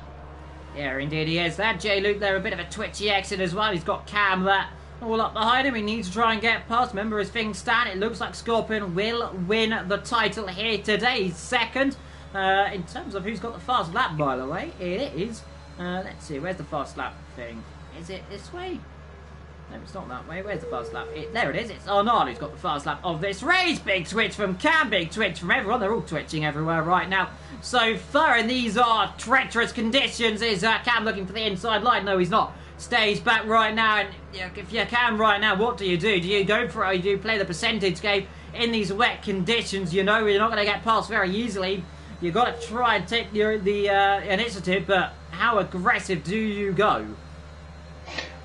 Yeah, indeed he is. That J-Luke there, a bit of a twitchy exit as well. He's got Cam there all up behind him. He needs to try and get past. Remember, as things stand, it looks like Scorpion will win the title here today. He's second. In terms of who's got the fast lap, by the way, it is... let's see, where's the fast lap thing? Is it this way? No, it's not that way. Where's the fast lap? There it is. It's Arnaud who's got the fast lap of this race. Big twitch from Cam, big twitch from everyone. They're all twitching everywhere right now. So far, and these are treacherous conditions. Is Cam looking for the inside line? No, he's not. Stays back right now, and if you can right now, what do? Do you go for it, or do you play the percentage game in these wet conditions? You know you're not going to get past very easily. You've got to try and take the initiative, but how aggressive do you go?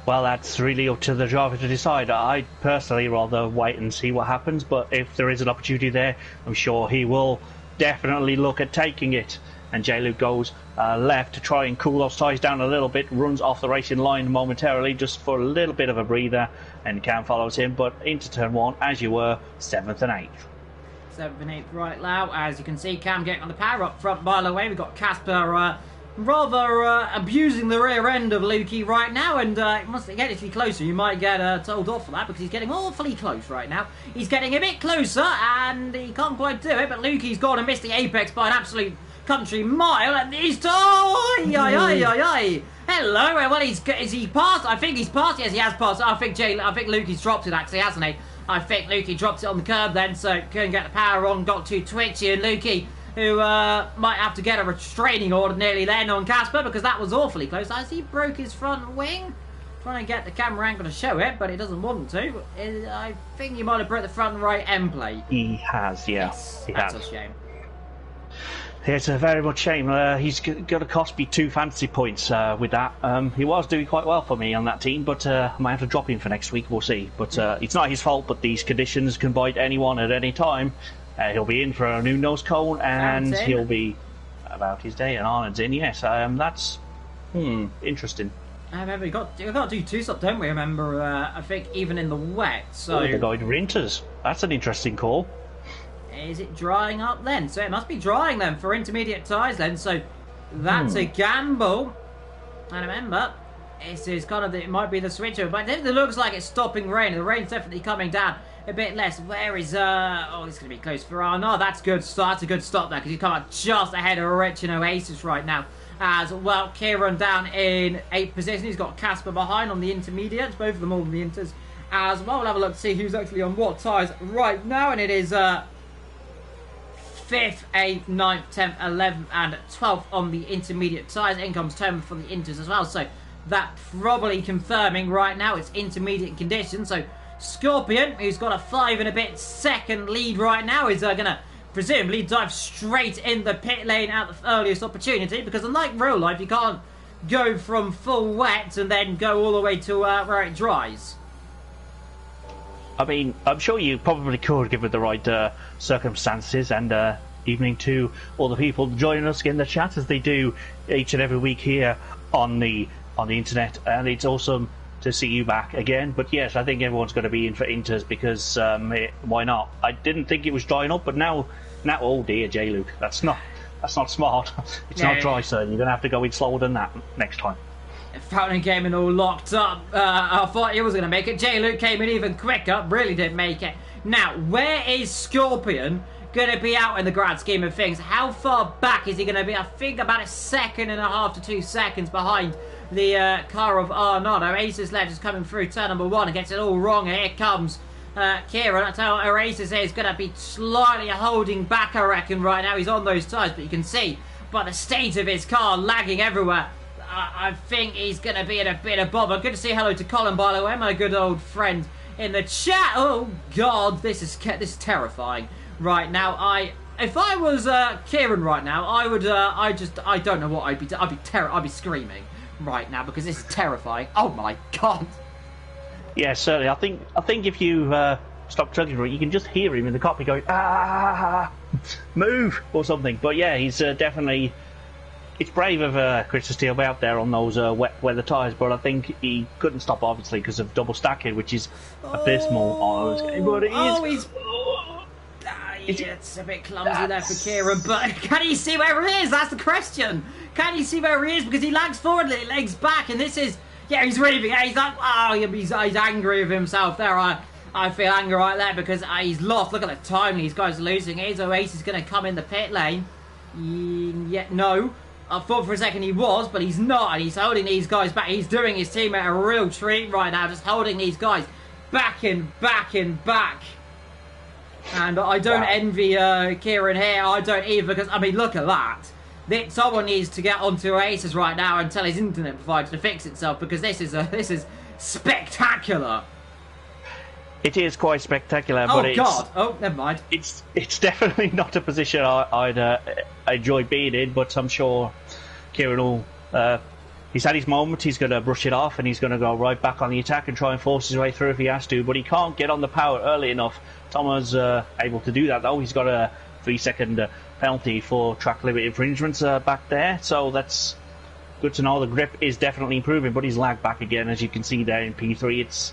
Well, that's really up to the driver to decide. I'd personally rather wait and see what happens, but if there is an opportunity there, I'm sure he will definitely look at taking it. And J-Luke goes left to try and cool those tyres down a little bit, runs off the racing line momentarily just for a little bit of a breather, and Cam follows him, but into turn 1, as you were, 7th and 8th. 7th and 8th right now. As you can see, Cam getting on the power up front, by the way. We've got Casper rather abusing the rear end of Lukey right now, and once they get any closer, you might get told off for that, because he's getting awfully close right now. He's getting a bit closer, and he can't quite do it, but Lukey's gone and missed the apex by an absolute country mile, and he's... Oh, hello, well, is he passed? I think he's passed. Yes, he has passed. I think Lukey's dropped it, actually, hasn't he? I think Lukey dropped it on the curb then, so couldn't get the power on, got too twitchy, and Lukey, who might have to get a restraining order nearly then on Casper, because that was awfully close. As he broke his front wing, trying to get the camera angle to show it, but he doesn't want to. I think he might have broke the front right end plate. He has, yeah. Yes, he that's has. a shame. It's a very much shame. He's going to cost me 2 fantasy points with that. He was doing quite well for me on that team, but I might have to drop him for next week. We'll see. But it's not his fault, but these conditions can bite anyone at any time. He'll be in for a new nose cone, and he'll be about his day, and Arnold's in. Yes, that's interesting. I remember, we've got to do 2-stop, don't we? Remember, I think even in the wet. So the guy Rinters. That's an interesting call. Is it drying up then? So it must be drying then for intermediate tyres then. So that's a gamble. And remember, this is kind of it might be the switcher, but it looks like it's stopping rain. The rain's definitely coming down a bit less. Where is oh, it's going to be close for Arnaud. That's good. That's a good stop there, because he's come up just ahead of Rich and Oasis right now. As well, Kieran down in 8th position. He's got Casper behind on the intermediates, both of them all on the inters as well. We'll have a look to see who's actually on what tyres right now, and it is 5th, 8th, 9th, 10th, 11th and 12th on the intermediate tyres. In comes Toma for the inters as well, so that probably confirming right now it's intermediate conditions. So Scorpion, who's got a 5 and a bit second lead right now, is going to presumably dive straight in the pit lane at the earliest opportunity, because unlike real life, you can't go from full wet and then go all the way to where it dries. I mean, I'm sure you probably could, given the right circumstances, and evening to all the people joining us in the chat as they do each and every week here on the internet, and it's awesome to see you back again. But yes, I think everyone's going to be in for inters because why not? I didn't think it was drying up, but now, oh dear, J-Luke, that's not smart. It's not dry, sir. You're going to have to go in slower than that next time. Fountain Gaming all locked up. I thought he was going to make it. J-Luke came in even quicker. Really didn't make it. Now, where is Scorpion going to be out in the grand scheme of things? How far back is he going to be? I think about 1.5 to 2 seconds behind the car of Arnaud. Oasis Ledge is coming through turn number 1 and gets it all wrong. And here comes Kieran. I tell you, Oasis is going to be slightly holding back, I reckon, right now. He's on those tyres, but you can see by the state of his car lagging everywhere, I think he's going to be in a bit of bother. Good to say hello to Colin, by the way, my good old friend in the chat. Oh God, this is terrifying right now. If I was Kieran right now, I would I don't know what I'd be screaming right now because this is terrifying. Oh my God. Yeah, certainly. I think if you stop chugging for it, you can just hear him in the cockpit going, move or something. But yeah, he's definitely. It's brave of Chris to still be out there on those wet weather tyres, but I think he couldn't stop, obviously, because of double stacking, which is abysmal. But it is. It's a bit clumsy there for Kieran, but can he see where he is? That's the question. Can he see where he is? Because he lags forward, he lags back, and this is... Yeah, he's raving. He's like, he's angry with himself there. I feel angry right there because he's lost. Look at the time these guys are losing. Is Oasis going to come in the pit lane? Yeah, no. I thought for a second he was, but he's not, and he's holding these guys back. He's doing his teammate a real treat right now, just holding these guys back and back and back. And I don't envy Kieran here. I don't either, because, I mean, look at that. Someone needs to get onto Oasis right now and tell his internet provider to fix itself, because this is spectacular. It is quite spectacular, but it's... Oh, God. Oh, never mind. It's definitely not a position I'd enjoy being in, but I'm sure Kieran will... he's had his moment, he's going to brush it off, and he's going to go right back on the attack and try and force his way through if he has to, but he can't get on the power early enough. Thomas able to do that, though. He's got a 3-second penalty for track limit infringements back there, so that's good to know. The grip is definitely improving, but he's lagged back again, as you can see there in P3. It's...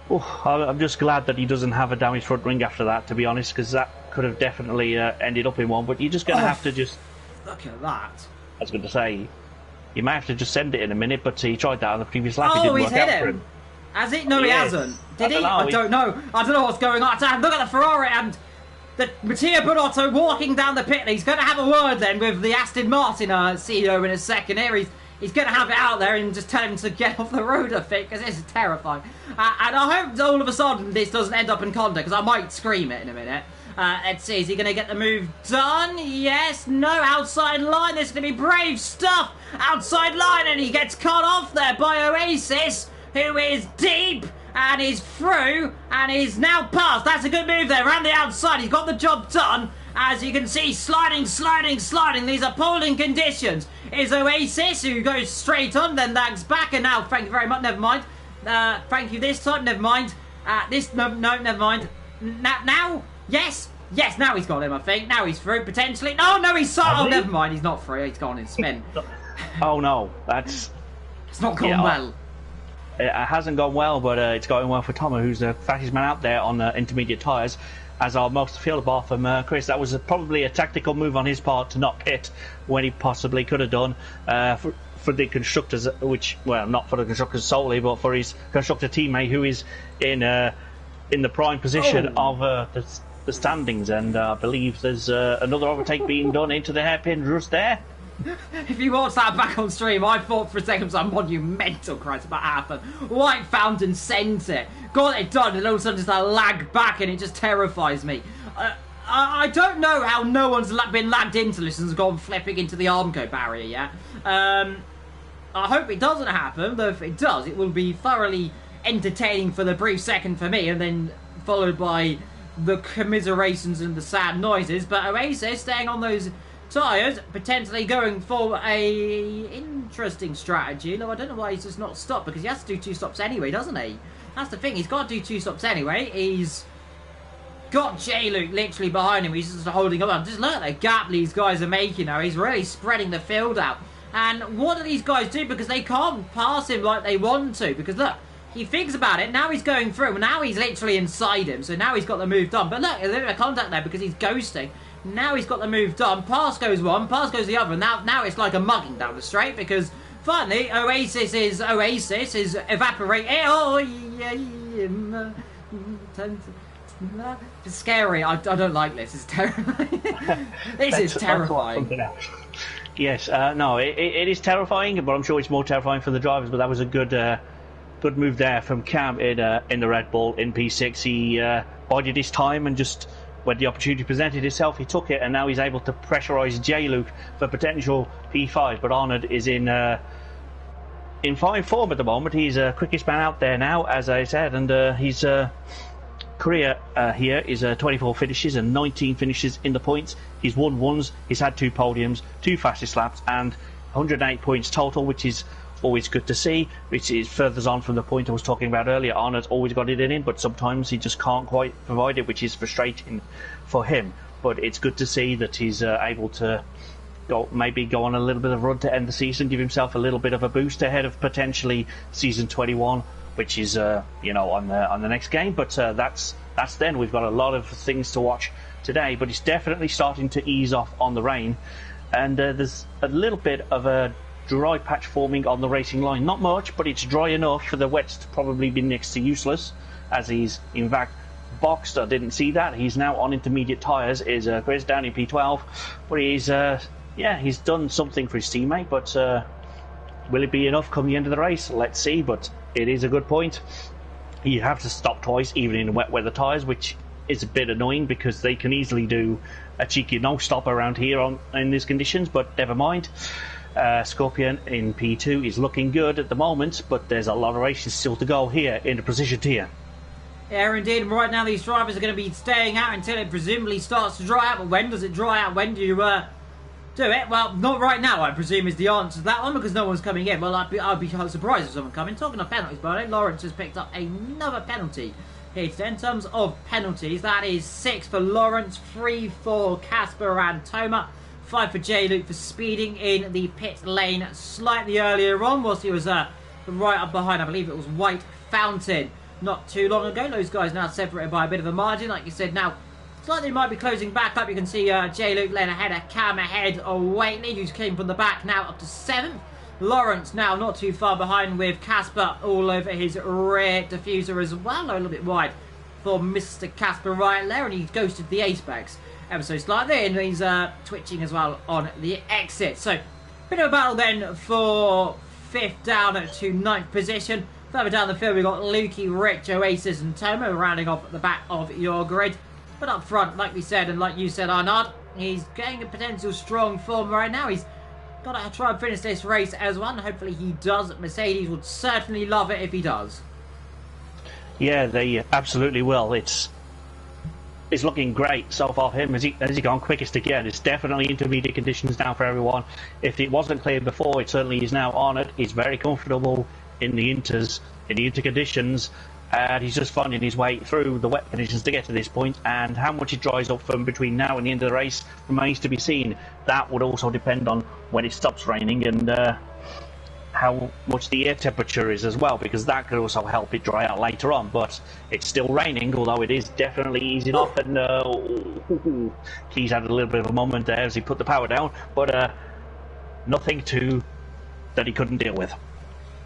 I'm just glad that he doesn't have a damaged front wing after that, to be honest, because that could have definitely ended up in one. But you're just going to have to just... Look at that. I was going to say, you might have to just send it in a minute, but he tried that on the previous lap. It didn't work out for him. Has it? No, he hasn't. Did he? I don't know. I don't know what's going on. Look at the Ferrari and the Mattia Bonotto walking down the pit. He's going to have a word then with the Aston Martin CEO in a second here. He's going to have it out there and just tell him to get off the road, I think, because this is terrifying. And I hope all of a sudden this doesn't end up in contact, because I might scream it in a minute. Let's see, is he going to get the move done? Yes, no, outside line. This is going to be brave stuff. Outside line, and he gets cut off there by Oasis, who is deep and is through and is now past. That's a good move there, around the outside. He's got the job done. As you can see, sliding. These are polling conditions. Is Oasis, who goes straight on, then lags back, and now, thank you very much, never mind. Thank you this time, never mind. No, never mind. Now, yes, now he's got him, I think. Now he's through, potentially. No, he's... Oh, never mind, he's not free, he's gone in spin. Oh, no, that's... It's not gone well. It hasn't gone well, but it's going well for Tomo, who's the fastest man out there on intermediate tyres. As our most field bar from Chris, that was probably a tactical move on his part to not pit when he possibly could have done for the constructors, not for the constructors solely, but for his constructor teammate who is in the prime position of the standings, and I believe there's another overtake being done into the hairpin just there. If you watch that back on stream, I thought for a second some monumental crisis about happened. White Fountain sent it, got it done, and all of a sudden just a lag back, and it just terrifies me. I don't know how no one's been lagged into this and has gone flipping into the Armco barrier yet. I hope it doesn't happen, though if it does, it will be thoroughly entertaining for the brief second for me, and then followed by the commiserations and the sad noises. But Oasis staying on those tyres, potentially going for a interesting strategy. No, I don't know why he's just not stopped, because he has to do 2 stops anyway, doesn't he? That's the thing, he's got to do 2 stops anyway. He's got J-Luke literally behind him. He's just holding on. Just look at the gap these guys are making now. He's really spreading the field out. And what do these guys do? Because they can't pass him like they want to. Because look, he thinks about it. Now he's going through. Now he's literally inside him. So now he's got the move done. But look, there's a bit of contact there because he's ghosting. Now he's got the move done. Pass goes one. Pass goes the other. And now it's like a mugging down the straight. Because finally, Oasis is evaporating. Oh, yeah. It's scary. I don't like this. It's terrifying. This is terrifying. Yes, no, it is terrifying, but I'm sure it's more terrifying for the drivers. But that was a good move there from Cam in the Red Bull in P6. He bided his time, and just when the opportunity presented itself, he took it, and now he's able to pressurise J-Luke for potential P5. But Arnold is in fine form at the moment. He's quickest man out there now, as I said, and he's career here is 24 finishes and 19 finishes in the points. He's won ones, he's had 2 podiums, 2 fastest laps, and 108 points total, which is always good to see, which is furthers on from the point I was talking about earlier. Arnold's always got it in him, but sometimes he just can't quite provide it, which is frustrating for him. But it's good to see that he's able to maybe go on a little bit of a run to end the season, give himself a little bit of a boost ahead of potentially season 21, which is on the next game. But that's then. We've got a lot of things to watch today, but it's definitely starting to ease off on the rain, and there's a little bit of a dry patch forming on the racing line. Not much, but it's dry enough for the wets to probably be next to useless, as he's in fact boxed. I didn't see that. He's now on intermediate tyres, is Chris down in P12, but he's done something for his teammate, but will it be enough come the end of the race? Let's see, but it is a good point. You have to stop twice, even in wet weather tyres, which is a bit annoying because they can easily do a cheeky no-stop around here in these conditions, but never mind. Scorpion in P2 is looking good at the moment, but there's a lot of races still to go here in the precision tier. Yeah, indeed. Right now these drivers are going to be staying out until it presumably starts to dry out. But when does it dry out? When do you do it? Well, not right now, I presume, is the answer to that one, because no one's coming in. Well, I'd be surprised if someone coming. Talking of penalties, by the way, Lawrence has picked up another penalty here today. In terms of penalties, that is 6 for Lawrence, 3 for Casper and Toma, 5 for J-Luke for speeding in the pit lane slightly earlier on, whilst he was right up behind, I believe it was White Fountain, not too long ago. Those guys now separated by a bit of a margin, like you said. Now, slightly might be closing back up. You can see J-Luke laying ahead of Cam ahead of Waitley, who's came from the back now up to 7th. Lawrence now not too far behind with Casper all over his rear diffuser as well. A little bit wide for Mr. Casper right there, and he's ghosted the ace-backs ever so slightly, and he's twitching as well on the exit. So, bit of a battle then for 5th down to 9th position. Further down the field, we've got Lukey, Rich, Oasis, and Tomo rounding off at the back of your grid. But up front, like we said, and like you said, Arnaud, he's getting a potential strong form right now. He's got to try and finish this race as one. Hopefully he does. Mercedes would certainly love it if he does. Yeah, they absolutely will. It's looking great so far for him. Has he gone quickest again? It's definitely intermediate conditions now for everyone. If it wasn't clear before, it certainly is now on it. He's very comfortable in the inter conditions, and he's just finding his way through the wet conditions to get to this point. And how much it dries up from between now and the end of the race remains to be seen. That would also depend on when it stops raining and how much the air temperature is as well, because that could also help it dry out later on. But it's still raining, although it is definitely easing off, and he's had a little bit of a moment there as he put the power down, but nothing that he couldn't deal with.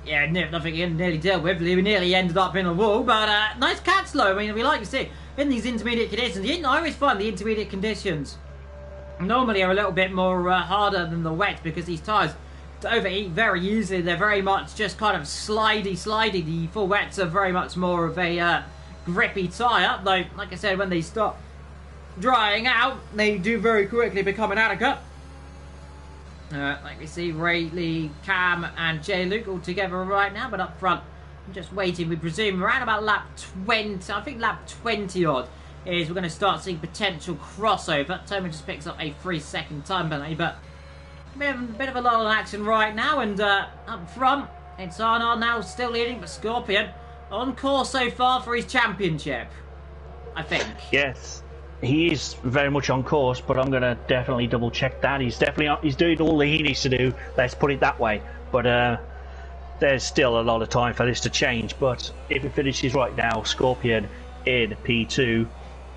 Yeah, nothing he nearly dealt with. He nearly ended up in a wall, but nice catch though. I mean, we like to see in these intermediate conditions. I always find the intermediate conditions normally are a little bit more harder than the wet, because these tyres overheat very easily. They're very much just kind of slidey. The full wets are very much more of a grippy tyre, though like I said, when they stop drying out, they do very quickly become an adequate. Like we see Rayleigh, Cam and J-Luke all together right now, but up front, I'm just waiting. We presume around about lap 20, I think lap 20 odd, is we're going to start seeing potential crossover. Toma just picks up a 3-second time penalty, but a bit of a lull in action right now, and up front, it's Arnaud now still leading, but Scorpion on course so far for his championship, I think. Yes. He is very much on course, but I'm going to definitely double check that. He's doing all that he needs to do. Let's put it that way. But there's still a lot of time for this to change. But if it finishes right now, Scorpion in P2,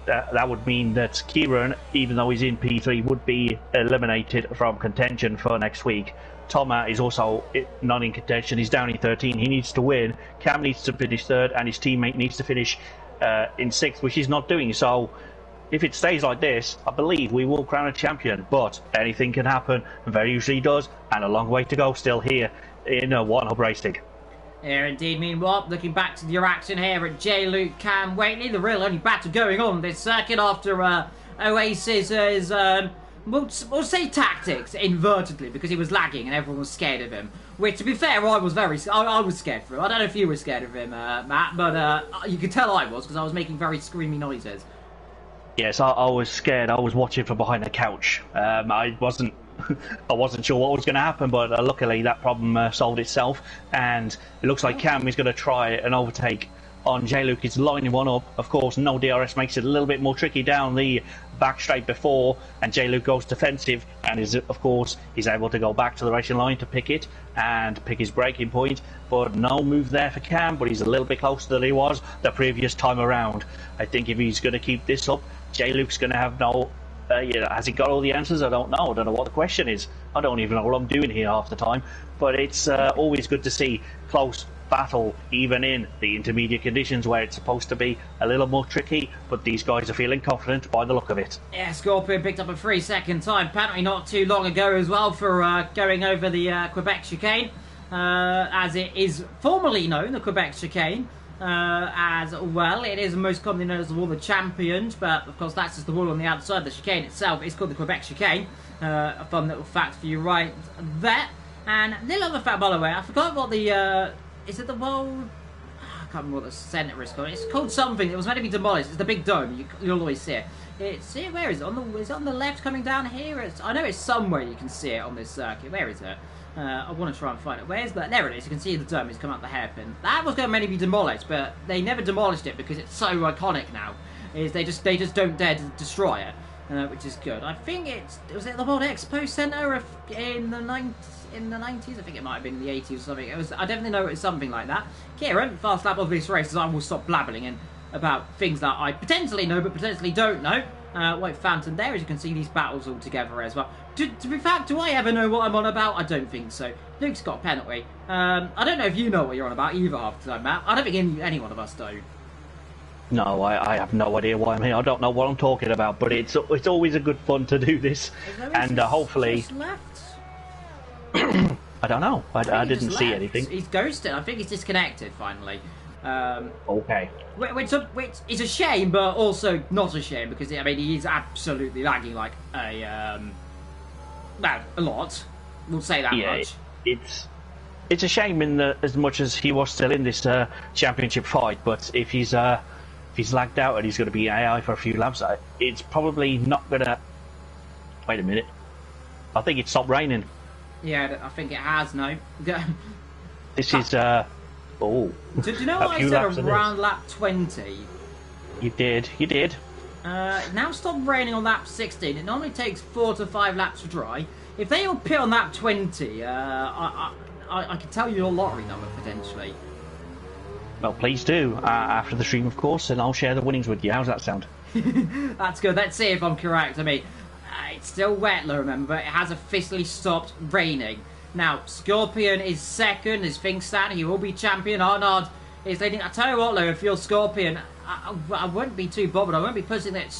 that would mean that Kieran, even though he's in P3, would be eliminated from contention for next week. Thomas is also not in contention. He's down in 13. He needs to win. Cam needs to finish third, and his teammate needs to finish in sixth, which he's not doing. So if it stays like this, I believe we will crown a champion, but anything can happen, and very usually does, and a long way to go still here in one-hub racing. Yeah, indeed. Meanwhile, looking back to your action here at J-Luke, Cam Waitley, the real only battle going on this circuit after Oasis's, we'll say tactics, invertedly, because he was lagging and everyone was scared of him. Which, to be fair, I was scared for him. I don't know if you were scared of him, Matt, but you could tell I was, because I was making very screamy noises. Yes, I was scared. I was watching from behind the couch. I wasn't sure what was going to happen, but luckily that problem solved itself, and it looks like Cam is going to try an overtake on J-Luke. He's lining one up. Of course, no DRS makes it a little bit more tricky down the back straight before, and J-Luke goes defensive, and he's able to go back to the racing line to pick it and pick his braking point, but no move there for Cam, but he's a little bit closer than he was the previous time around. I think if he's going to keep this up, J-Luke's going to have no... has he got all the answers? I don't know. I don't know what the question is. I don't even know what I'm doing here half the time. But it's always good to see close battle, even in the intermediate conditions where it's supposed to be a little more tricky. But these guys are feeling confident by the look of it. Yeah, Scorpion picked up a 3-second time penalty not too long ago as well for going over the Quebec Chicane. As it is formerly known, the Quebec Chicane. As well, it is the most commonly known as the Wall of Champions, but of course that's just the wall on the outside. The chicane itself is called the Quebec Chicane. A fun little fact for you right there. And a little other fact, by the way, I forgot what the is it the world? I can't remember what the centre is called. It's called something. It was meant to be demolished. It's the big dome. You'll always see it. Where is it? Is it on the left coming down here? I know it's somewhere you can see it on this circuit. Where is it? I want to try and find it. Where is that? There it is. You can see the dome has come out the hairpin. That was going to mainly be demolished, but they never demolished it because it's so iconic now. They just don't dare to destroy it, which is good. I think was it the World Expo Centre in the 90s? I think it might have been in the 80s or something. I definitely know it was something like that. Kieran, fast lap of this race, as I will stop blabbling in about things that I potentially know but potentially don't know. White Fountain there, as you can see these battles all together as well. To be fact, do I ever know what I'm on about? I don't think so. Luke's got a penalty. I don't know if you know what you're on about either half the time, Matt. I don't think any one of us do. No, I have no idea why I'm here. I don't know what I'm talking about, but it's always a good fun to do this, and hopefully... I don't know. I didn't see anything. He's ghosted. I think he's disconnected finally. Okay. Which is a shame, but also not a shame because he is absolutely lagging like a lot. We'll say that much. It's a shame as much as he was still in this championship fight. But if he's lagged out and he's going to be AI for a few laps, it's probably not going to. Wait a minute. I think it stopped raining. Yeah, I think it has now. This is. Oh. Did you know what I said around lap 20? You did. Now stopped raining on lap 16. It normally takes 4 to 5 laps to dry. If they all pit on lap 20, I can tell you your lottery number potentially. Well, please do. After the stream, of course, and I'll share the winnings with you. How's that sound? That's good. Let's see if I'm correct. It's still wet, remember, but it has officially stopped raining. Now, Scorpion is second, as things stand. He will be champion. Arnaud is leading. I tell you what, though, if you're Scorpion, I won't be too bothered. I won't be pushing it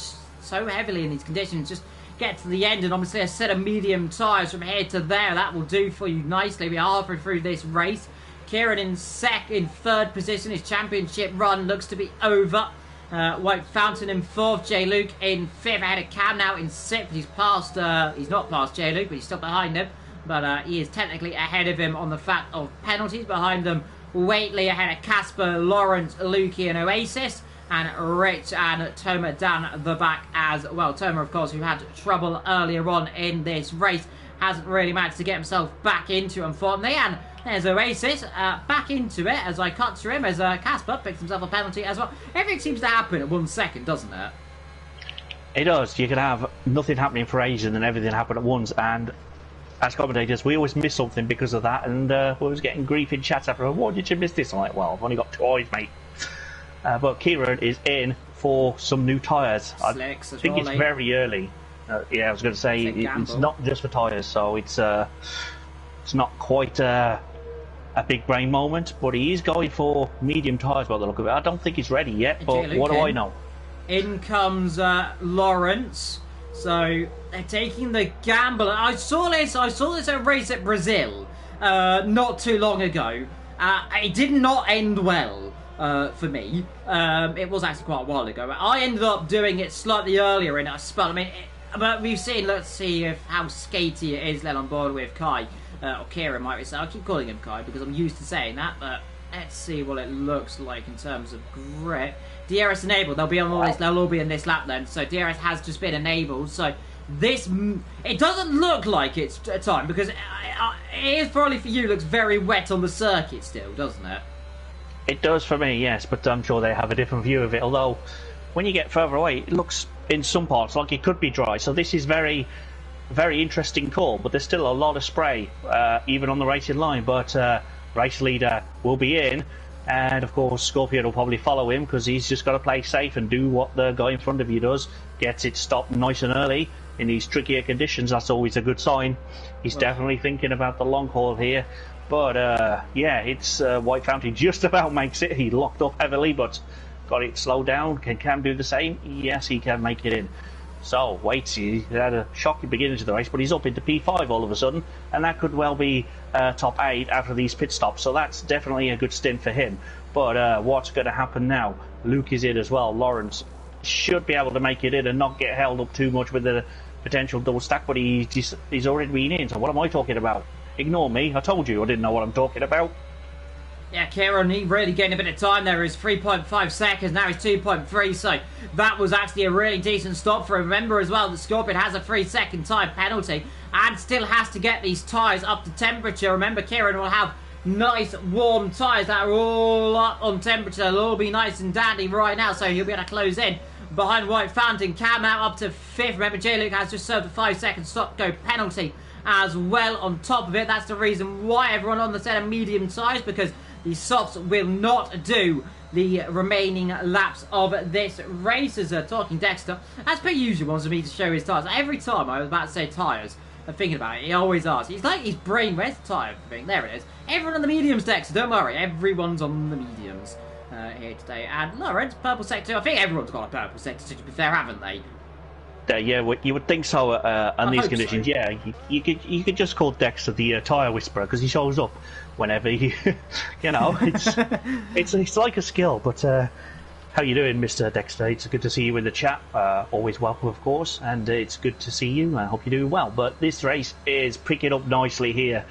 so heavily in these conditions. Just get to the end, and obviously a set of medium tyres from here to there. That will do for you nicely. We are halfway through this race. Kieran in third position. His championship run looks to be over. White Fountain in 4th, J. Luke in 5th, ahead of Cam now in 6th. He's not past J. Luke, but he's still behind him. But he is technically ahead of him on the fact of penalties. Behind them, Waitley ahead of Casper, Lawrence, Lukey and Oasis. And Rich and Toma down the back as well. Toma, of course, who had trouble earlier on in this race, hasn't really managed to get himself back into it, unfortunately. And there's Oasis back into it as I cut to him as Casper picks himself a penalty as well. Everything seems to happen at 1 second, doesn't it? It does. You can have nothing happening for ages and then everything happen at once. And as commentators, we always miss something because of that. And we was getting grief in chats after, why did you miss this? I'm like, well, I've only got 2 eyes, mate. But Kieran is in for some new tyres. I think it's very early. Yeah, I was going to say it's not just for tyres, so it's not quite a big brain moment, but he is going for medium tyres by the look of it. I don't think he's ready yet, but what do I know? In comes Lawrence. So they're taking the gamble. I saw this at race at Brazil not too long ago. It did not end well. For me, it was actually quite a while ago. I ended up doing it slightly earlier in a spell. I mean, but we've seen. Let's see how skatey it is then on board with Kai or Kieran, might we say? I keep calling him Kai because I'm used to saying that. But let's see what it looks like in terms of grip. DRS enabled. They'll be on all this. They'll all be in this lap then. So DRS has just been enabled. So this it doesn't look like it's time because it is probably for you. Looks very wet on the circuit still, doesn't it? It does for me, yes, but I'm sure they have a different view of it. Although, when you get further away, it looks in some parts like it could be dry. So this is very, very interesting call. But there's still a lot of spray, even on the racing line. But race leader will be in, and of course Scorpion will probably follow him because he's just got to play safe and do what the guy in front of you does. Gets it stopped nice and early in these trickier conditions. That's always a good sign. He's definitely thinking about the long haul here. But, yeah, it's White Fountain just about makes it. He locked up heavily, but got it slowed down. Can Cam do the same? Yes, he can make it in. So, Waits, he had a shocking beginning to the race, but he's up into P5 all of a sudden, and that could well be top 8 after these pit stops. So that's definitely a good stint for him. But what's going to happen now? Luke is in as well. Lawrence should be able to make it in and not get held up too much with the potential double stack, but he's already been in. So what am I talking about? Ignore me. I told you I didn't know what I'm talking about. Yeah, Kieran, he really gained a bit of time there. He's 3.5 seconds. Now he's 2.3. So that was actually a really decent stop for him. Remember as well that Scorpion has a 3-second time penalty and still has to get these tyres up to temperature. Remember, Kieran will have nice warm tyres that are all up on temperature. They'll all be nice and dandy right now. So he'll be able to close in behind White Fountain. Cam out up to 5th. Remember, J. Luke has just served a 5-second stop-go penalty as well on top of it. That's the reason why everyone on the set of medium tyres, because the softs will not do the remaining laps of this race. As talking Dexter, as per usual, wants me to show his tyres. Every time I was about to say tyres, I'm thinking about it, he always asks. He's like his brain, where's the tyre thing? There it is. Everyone on the mediums, Dexter, don't worry. Everyone's on the mediums here today. And Lawrence, purple sector. I think everyone's got a purple sector, to be fair, haven't they? Yeah, you would think so on these conditions. So. Yeah, you could just call Dexter the tyre whisperer because he shows up whenever he, you know, it's like a skill. But how you doing, Mr. Dexter? It's good to see you in the chat. Always welcome, of course, and it's good to see you. I hope you're doing well. But this race is picking up nicely here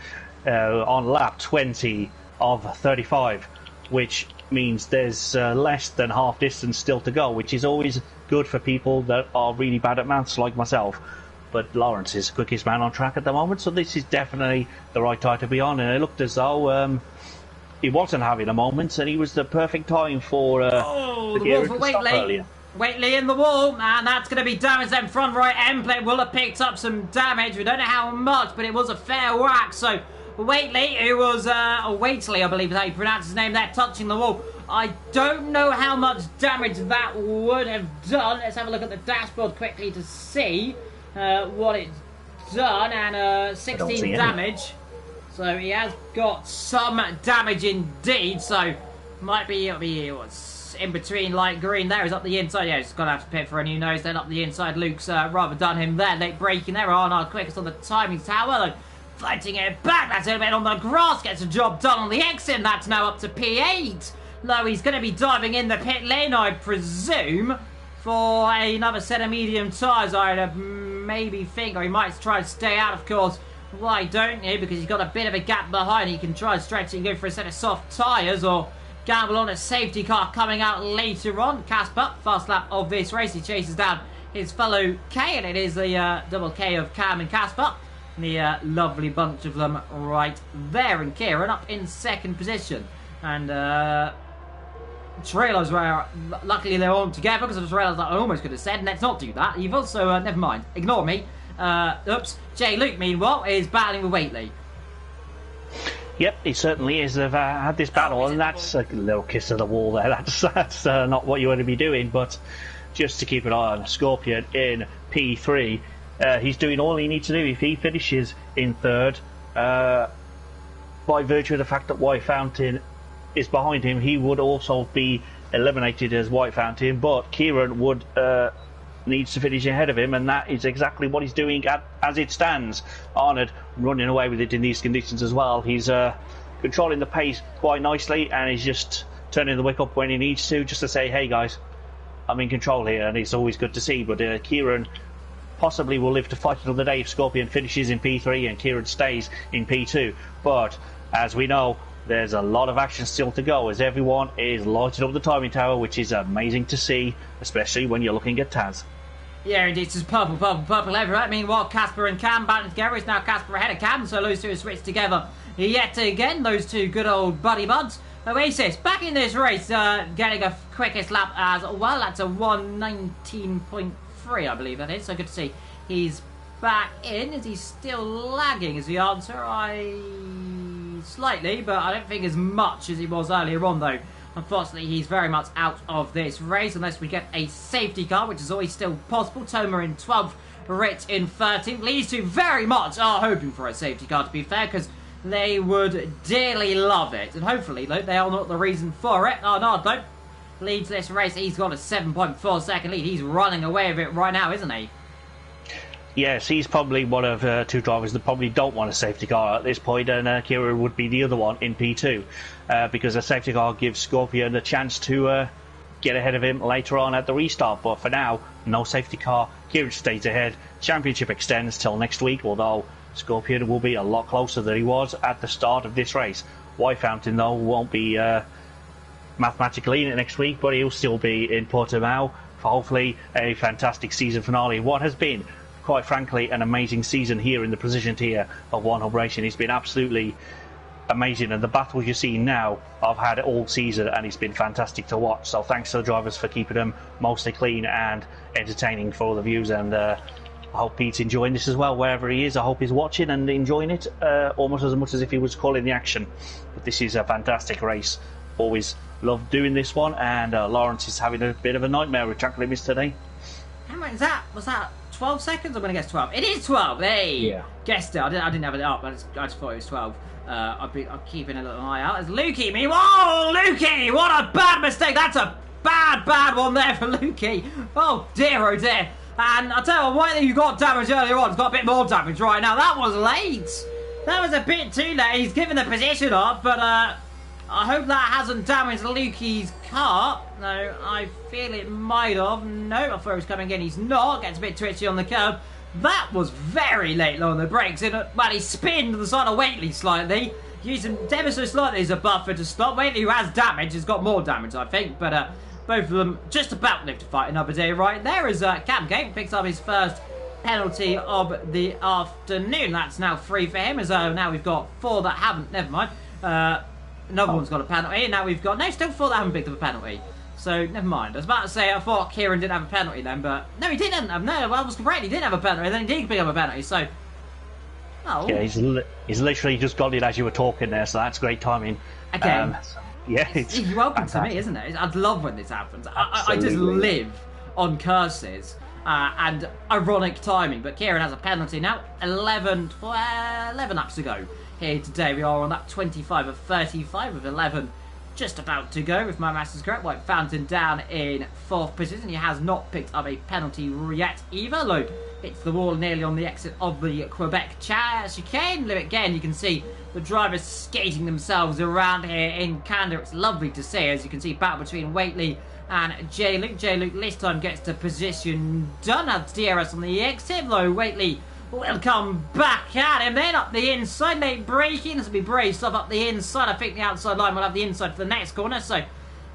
on lap 20 of 35, which means there's less than half distance still to go, which is always good for people that are really bad at maths like myself. But Lawrence is the quickest man on track at the moment, so this is definitely the right time to be on. And it looked as though he wasn't having a moment, and he was the perfect time for the wall for Waitley. Waitley in the wall, and that's going to be damage. Then front right end plate will have picked up some damage. We don't know how much, but it was a fair whack. So Waitley, who was, or Waitley, I believe is how you pronounce his name there, touching the wall. I don't know how much damage that would have done. Let's have a look at the dashboard quickly to see what it's done. And 16 damage. So he has got some damage indeed. So might be, it'll be what's in between light green there. He's up the inside. Yeah, he's going to have to pit for a new nose. Then up the inside, Luke's rather done him there. Late braking there. Arnold quickest on the timing tower. Fighting it back. That's a little bit on the grass. Gets a job done on the exit. And that's now up to P8. low. He's going to be diving in the pit lane, I presume, for another set of medium tyres, I'd maybe think. Or he might try to stay out, of course. Why don't you? Because he's got a bit of a gap behind. He can try to stretch it and go for a set of soft tyres, or gamble on a safety car coming out later on. Casper, first lap of this race, he chases down his fellow K, and it is the double K of Cam and Casper. The lovely bunch of them right there. And Kieran up in second position. And just realised where, luckily they're all together, because I just realised that I almost could have said, let's not do that, evil, so never mind, ignore me. Oops. Jay Luke, meanwhile, is battling with Waitley. Yep, he certainly is. They've had this battle, and that's a little kiss of the wall there. That's not what you want to be doing, but just to keep an eye on Scorpion in P3. He's doing all he needs to do. If he finishes in third, by virtue of the fact that White Fountain is behind him, he would also be eliminated as White Fountain, but Kieran would needs to finish ahead of him, and that is exactly what he's doing as it stands. Arnold running away with it in these conditions as well. He's controlling the pace quite nicely, and he's just turning the wick up when he needs to, just to say, hey guys, I'm in control here, and it's always good to see. But Kieran possibly will live to fight another day if Scorpion finishes in P3 and Kieran stays in P2. But as we know, there's a lot of action still to go, as everyone is lighting up the timing tower, which is amazing to see, especially when you're looking at Taz. Yeah, indeed, it's just purple everywhere. Meanwhile, Casper and Cam battling together. It's now Casper ahead of Cam, so those two have switched together yet again. Those two good old buddy buds. Oasis back in this race, getting a quickest lap as well. That's a 1:19.3, I believe that is. So good to see he's back in. Is he still lagging? Is the answer? Slightly, but I don't think as much as he was earlier on, though. Unfortunately, he's very much out of this race unless we get a safety car, which is always still possible. Toma in 12th, Rit in 13th. These two very much are hoping for a safety car, to be fair, because they would dearly love it. And hopefully, look, they are not the reason for it. Arnaud, though, leads this race. He's got a 7.4 second lead. He's running away with it right now, isn't he? Yes, he's probably one of two drivers that probably don't want a safety car at this point, and Kieran would be the other one in P2, because a safety car gives Scorpion a chance to get ahead of him later on at the restart. But for now, no safety car. Kieran stays ahead. Championship extends till next week, although Scorpion will be a lot closer than he was at the start of this race. White Fountain, though, won't be mathematically in it next week, but he'll still be in Portimao for hopefully a fantastic season finale. What has been, quite frankly, an amazing season here in the precision tier of One Hub Racing. It's been absolutely amazing, and the battles you're seeing now I've had all season, and it's been fantastic to watch. So thanks to the drivers for keeping them mostly clean and entertaining for all the views, and I hope Pete's enjoying this as well wherever he is. I hope he's watching and enjoying it almost as much as if he was calling the action. But this is a fantastic race. Always love doing this one, and Lawrence is having a bit of a nightmare with track limits today. How much is that? Was that 12 seconds? I'm going to guess 12. It is 12. Hey! Yeah. Guessed it. I didn't have it up. I just thought it was 12. I'm keeping a little eye out. There's Lukey. Me. Whoa, Lukey! What a bad mistake. That's a bad one there for Lukey. Oh dear, oh dear. And I'll tell you what, you got damage earlier on. It's got a bit more damage right now. That was late. That was a bit too late. He's given the position up, but I hope that hasn't damaged Lukey's car. No, I feel it might have. No, I thought he was coming in. He's not. Gets a bit twitchy on the curb. That was very late on the brakes. Well, he spinned to the side of Waitley slightly. Using ever so slightly as a buffer to stop. Waitley, who has damage, has got more damage, I think. But both of them just about live to fight another day right there as Cam Gate picks up his first penalty of the afternoon. That's now 3 for him, as now we've got 4 that haven't. Never mind. Another one's got a penalty. Now we've got... No, still 4 that haven't picked up a penalty. So, never mind. I was about to say, I thought Kieran didn't have a penalty then, but... No, he didn't have... No, I was correct. He didn't have a penalty. Then he did pick up a penalty, so... Oh. Yeah, he's literally just got it as you were talking there, so that's great timing. Again. Yeah, it's welcome fantastic to me, isn't it? I'd love when this happens. I just live on curses and ironic timing. But Kieran has a penalty now. 11 laps to go here today. We are on that 25 of 35 with 11 just about to go, if my maths is correct. White Fountain down in 4th position. He has not picked up a penalty yet either. Look, hits the wall nearly on the exit of the Quebec Chicane. Again, you can see the drivers skating themselves around here in Canada. It's lovely to see, as you can see, battle between Waitley and J-Luke. J-Luke this time gets to position done. Has DRS on the exit, though Waitley will come back at him. Then up the inside, late braking. This will be brave stuff up the inside. I think the outside line will have the inside for the next corner, so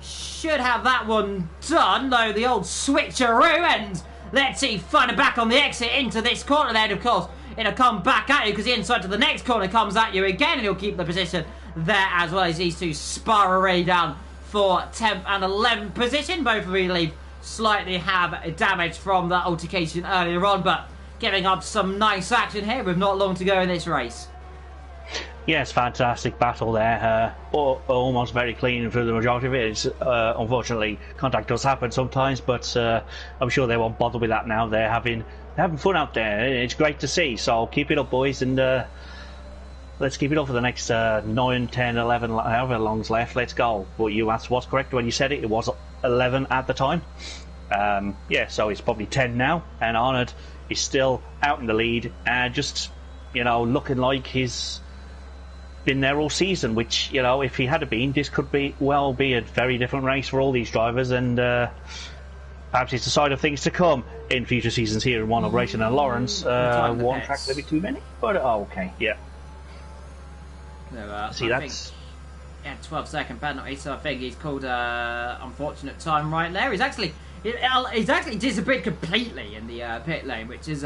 should have that one done, though the old switcheroo, and let's see, find it back on the exit into this corner then, of course. It'll come back at you because the inside to the next corner comes at you again, and he'll keep the position there as well as these two spar away down for 10th and 11th position. Both of you leave slightly have damage from that altercation earlier on, but giving up some nice action here with not long to go in this race. Yes, fantastic battle there. Almost very clean through the majority of it. It's, unfortunately, contact does happen sometimes, but I'm sure they won't bother with that now. They're having fun out there. It's great to see. So keep it up, boys, and let's keep it up for the next 9, 10, 11, however long's left. Let's go. But you asked what's correct when you said it. It was 11 at the time. Yeah, so it's probably 10 now. And Arnold is still out in the lead, just looking like he's been there all season, which, if he had been, this could be a very different race for all these drivers, and perhaps it's the side of things to come in future seasons here in one of Racing and Lawrence. One track maybe too many, but okay, yeah. So, see, that's 12-second penalty, so I think he's called unfortunate time right there. He's actually disappeared completely in the pit lane, which is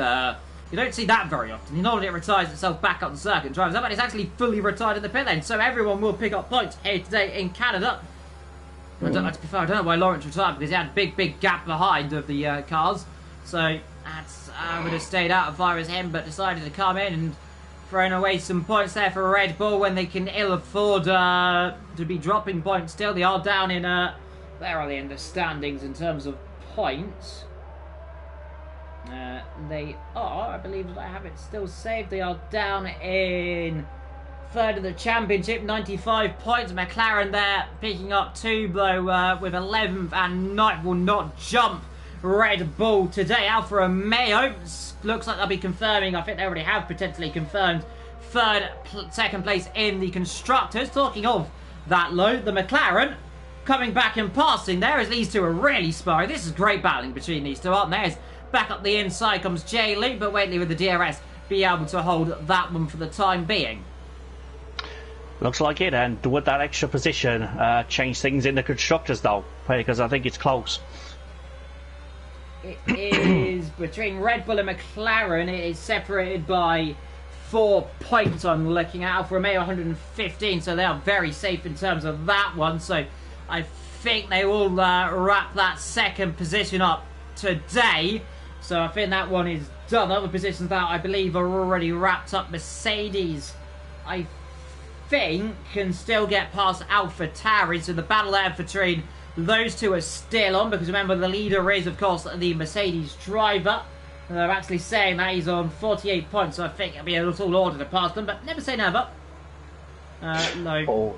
you don't see that very often. You normally it retires itself back up the circuit and drives up, but it's actually fully retired in the pit lane, so everyone will pick up points here today in Canada. To be fair, I don't know why Lawrence retired, because he had a big gap behind of the cars, so that's would have stayed out if I was him, but decided to come in and throwing away some points there for Red Bull when they can ill afford to be dropping points still. They are down in where are they in the standings in terms of points? They are, I believe that I have it still saved. They are down in third of the championship, 95 points. McLaren there picking up 2, though, with 11th and 9th will not jump Red Bull today. Alfa Romeo looks like they'll be confirming. I think they already have potentially confirmed second place in the constructors. Talking of that load, the McLaren coming back and passing there as these two are really sparring. This is great battling between these two, aren't there? Back up the inside comes J-Luke, but Waitley with the DRS be able to hold that one for the time being. Looks like it, and would that extra position change things in the constructors though? Because I think it's close. It is between Red Bull and McLaren. It is separated by 4 points. I'm looking at Alfa Romeo 115, so they are very safe in terms of that one. So I think they will wrap that second position up today. So I think that one is done. Other positions that I believe are already wrapped up. Mercedes, I think, can still get past AlphaTauri. So the battle there between those two are still on, because remember the leader is, of course, the Mercedes driver. And they're actually saying that he's on 48 points, so I think it'll be a little order to pass them, but never say never. No.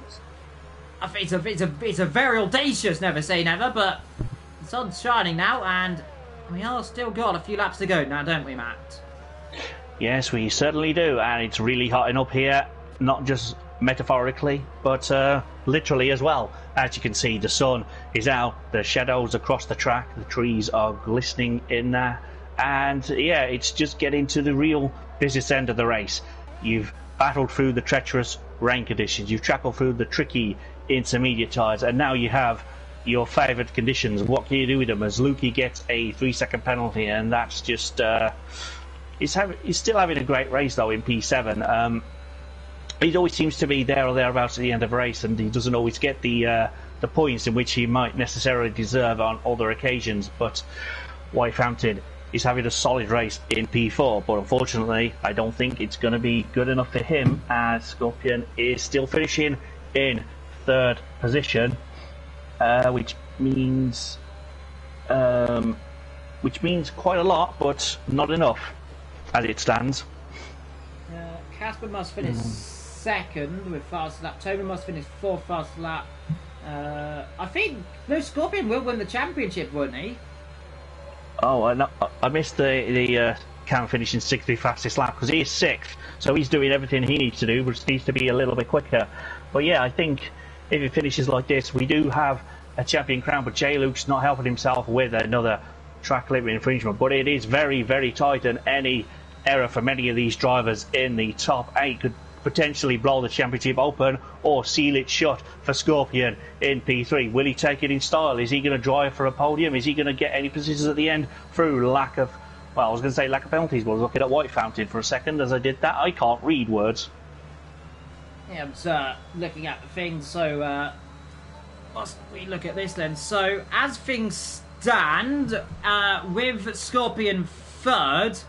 I think it's a very audacious never say never, but the sun's shining now, and we are still got a few laps to go now, don't we, Matt? Yes, we certainly do, and it's really hotting up here, not just metaphorically, but literally as well. As you can see, the sun is out, the shadows across the track, the trees are glistening in there, and yeah, it's just getting to the real business end of the race. You've battled through the treacherous rain conditions, you've tackled through the tricky intermediate tyres, and now you have your favoured conditions. What can you do with them? As Lukey gets a 3-second penalty, and that's just he's still having a great race though in P7. He always seems to be there or thereabouts at the end of a race, and he doesn't always get the points in which he might necessarily deserve on other occasions. But White Fountain is having a solid race in P4, but unfortunately I don't think it's going to be good enough for him, as Scorpion is still finishing in third position, which means quite a lot, but not enough as it stands. Casper must finish second with fast lap. Toby must finish fourth fast lap. I think Scorpion will win the championship, wouldn't he? Oh, I missed the Cam finishing 60th fastest lap, because he is 6th, so he's doing everything he needs to do, but just needs to be a little bit quicker. But yeah, I think if he finishes like this, we do have a champion crown, but J. Luke's not helping himself with another track limit infringement. But it is very, very tight, and any error for many of these drivers in the top 8 could potentially blow the championship open or seal it shut for Scorpion in P3. Will he take it in style? Is he going to drive for a podium? Is he going to get any positions at the end through lack of, well, I was going to say lack of penalties, but I was looking at White Fountain for a second as I did that. I can't read words. Yeah, I'm looking at the things, so let's we look at this then. So as things stand, with Scorpion 3rd,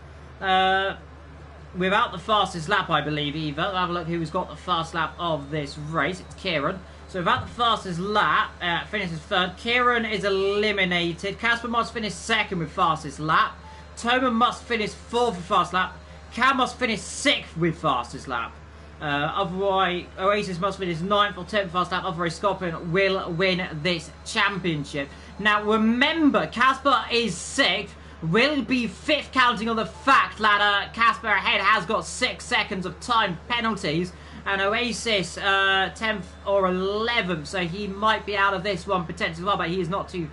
without the fastest lap, I believe, either. We'll have a look who's got the fast lap of this race. It's Kieran. So without the fastest lap, finishes 3rd. Kieran is eliminated. Casper must finish 2nd with fastest lap. Toma must finish 4th with fast lap. Cam must finish 6th with fastest lap. Otherwise, Oasis must finish 9th or 10th fast lap. Otherwise, Scorpion will win this championship. Now, remember, Casper is 6th. Will be 5th, counting on the fact that Casper ahead has got 6 seconds of time penalties, and Oasis 10th or 11th, so he might be out of this one potentially as well, but he is not too...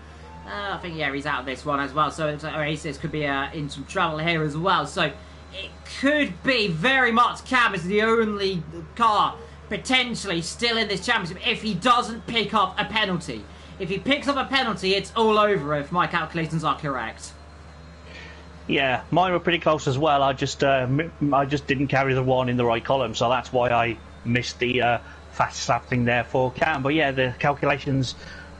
I think, yeah, he's out of this one as well, so Oasis could be in some trouble here as well. So it could be very much Cam is the only car potentially still in this championship if he doesn't pick up a penalty. If he picks up a penalty, it's all over if my calculations are correct. Yeah, mine were pretty close as well. I just didn't carry the 1 in the right column, so that's why I missed the fast lap thing there for Cam. But yeah, the calculations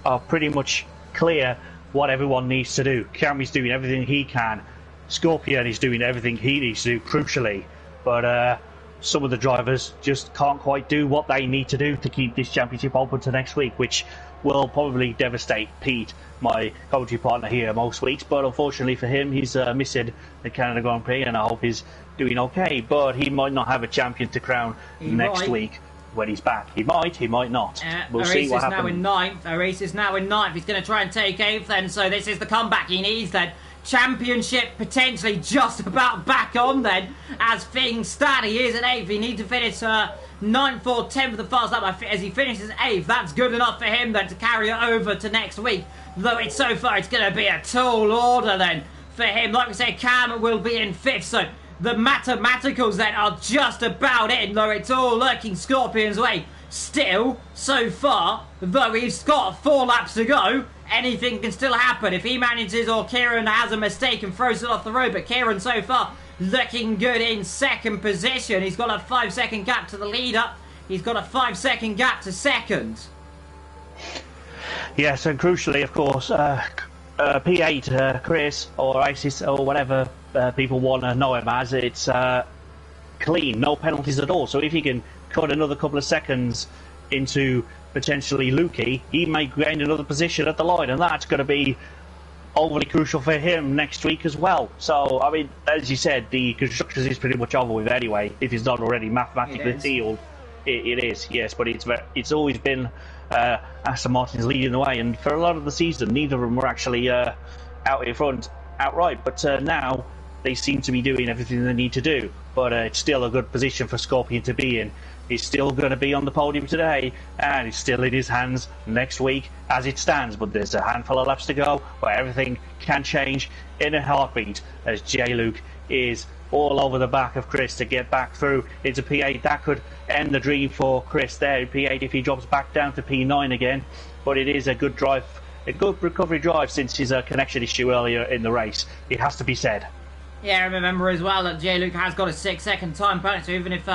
are pretty much clear what everyone needs to do. Cam is doing everything he can. Scorpion is doing everything he needs to do, crucially. But some of the drivers just can't quite do what they need to do to keep this championship open to next week, which will probably devastate Pete, my commentary partner here most weeks. But unfortunately for him, he's missing the Canada Grand Prix, and I hope he's doing okay. But he might not have a champion to crown next week when he's back. He might not. We'll see what happens. Oasis is now in 9th. He's going to try and take 8th then, so this is the comeback he needs then. Championship potentially just about back on then. As things stand, he is at 8th. He needs to finish 9th or 10th of the fast lap as he finishes 8th. That's good enough for him then to carry it over to next week. Though it's so far, it's going to be a tall order then for him. Like we said, Cam will be in 5th, so the mathematicals then are just about in, though it's all lurking Scorpion's way. Still, so far, though he's got 4 laps to go, anything can still happen if he manages or Kieran has a mistake and throws it off the road. But Kieran so far looking good in 2nd position. He's got a 5-second gap to the leader. He's got a 5-second gap to 2nd. Yes, and crucially, of course, P8, Chris, or ISIS, or whatever people want to know him as, it's clean, no penalties at all. So if he can cut another couple of seconds into potentially Lukey, he may gain another position at the line, and that's going to be overly crucial for him next week as well. So, I mean, as you said, the constructors is pretty much over with anyway, if it's not already mathematically sealed. It is, yes, but it's always been Aston Martin's leading the way, and for a lot of the season, neither of them were actually out in front outright, but now they seem to be doing everything they need to do. But it's still a good position for Scorpion to be in. He's still going to be on the podium today, and it's still in his hands next week as it stands. But there's a handful of laps to go where everything can change in a heartbeat, as J-Luke is all over the back of Chris to get back through into P8. That could end the dream for Chris there in P8 if he drops back down to P9 again. But it is a good drive, a good recovery drive since his connection issue earlier in the race. It has to be said. Yeah, remember as well that J-Luke has got a 6-second time penalty, so even if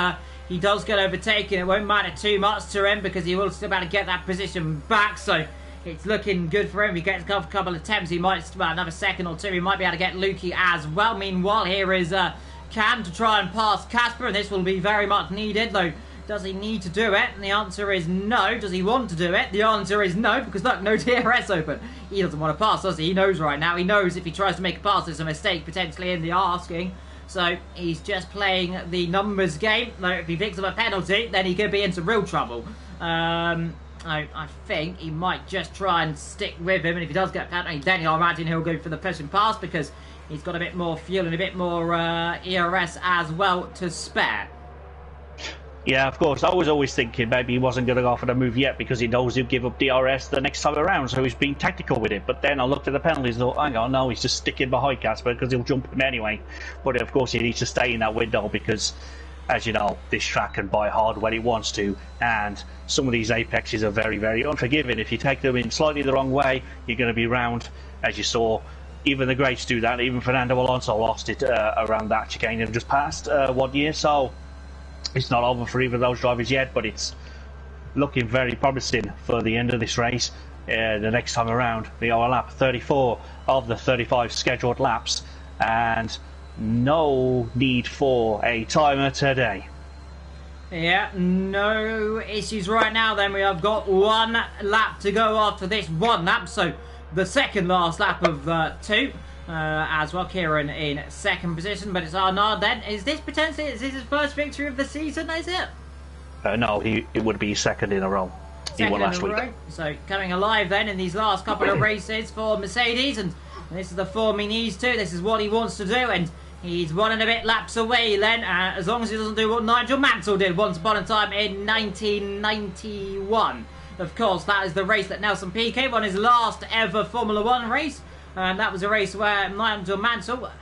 he does get overtaken, it won't matter too much to him because he will still be able to get that position back. So it's looking good for him. If he gets a couple of attempts, he might, well, another second or two, he might be able to get Lukey as well. Meanwhile, here is Cam to try and pass Casper, and this will be very much needed, though. Does he need to do it? And the answer is no. Does he want to do it? The answer is no, because look, no DRS open. He doesn't want to pass, does he? He knows right now. He knows if he tries to make a pass, there's a mistake potentially in the asking. So he's just playing the numbers game. Though if he picks up a penalty, then he could be in some real trouble. I think he might just try and stick with him, and if he does get a penalty, then I imagine he'll go for the push and pass, because he's got a bit more fuel and a bit more ERS as well to spare. Yeah, of course. I was always thinking maybe he wasn't going to go for the move yet because he knows he'll give up DRS the next time around, so he's being tactical with it. But then I looked at the penalties and thought, hang on, no, he's just sticking behind Casper because he'll jump him anyway. But of course he needs to stay in that window because, as you know, this track can buy hard when it wants to, and some of these apexes are very, very unforgiving. If you take them in slightly the wrong way, you're going to be round, as you saw. Even the greats do that. Even Fernando Alonso lost it around that chicane and just passed 1 year, so it's not over for either of those drivers yet, but it's looking very promising for the end of this race. The next time around, we are on lap 34 of the 35 scheduled laps, and no need for a timer today. Yeah, no issues right now then. We have got 1 lap to go after this 1 lap, so the second last lap of 2. As well, Kieran in second position, but it's Arnaud then. Is this potentially his first victory of the season, is it? No, it would be second in a row. He won last week. So coming alive then in these last couple of races for Mercedes, and this is the form he needs to. This is what he wants to do, and he's 1.5 laps away then, as long as he doesn't do what Nigel Mansell did once upon a time in 1991. Of course, that is the race that Nelson Piquet won his last ever Formula 1 race. And that was a race where Nigel Mansell,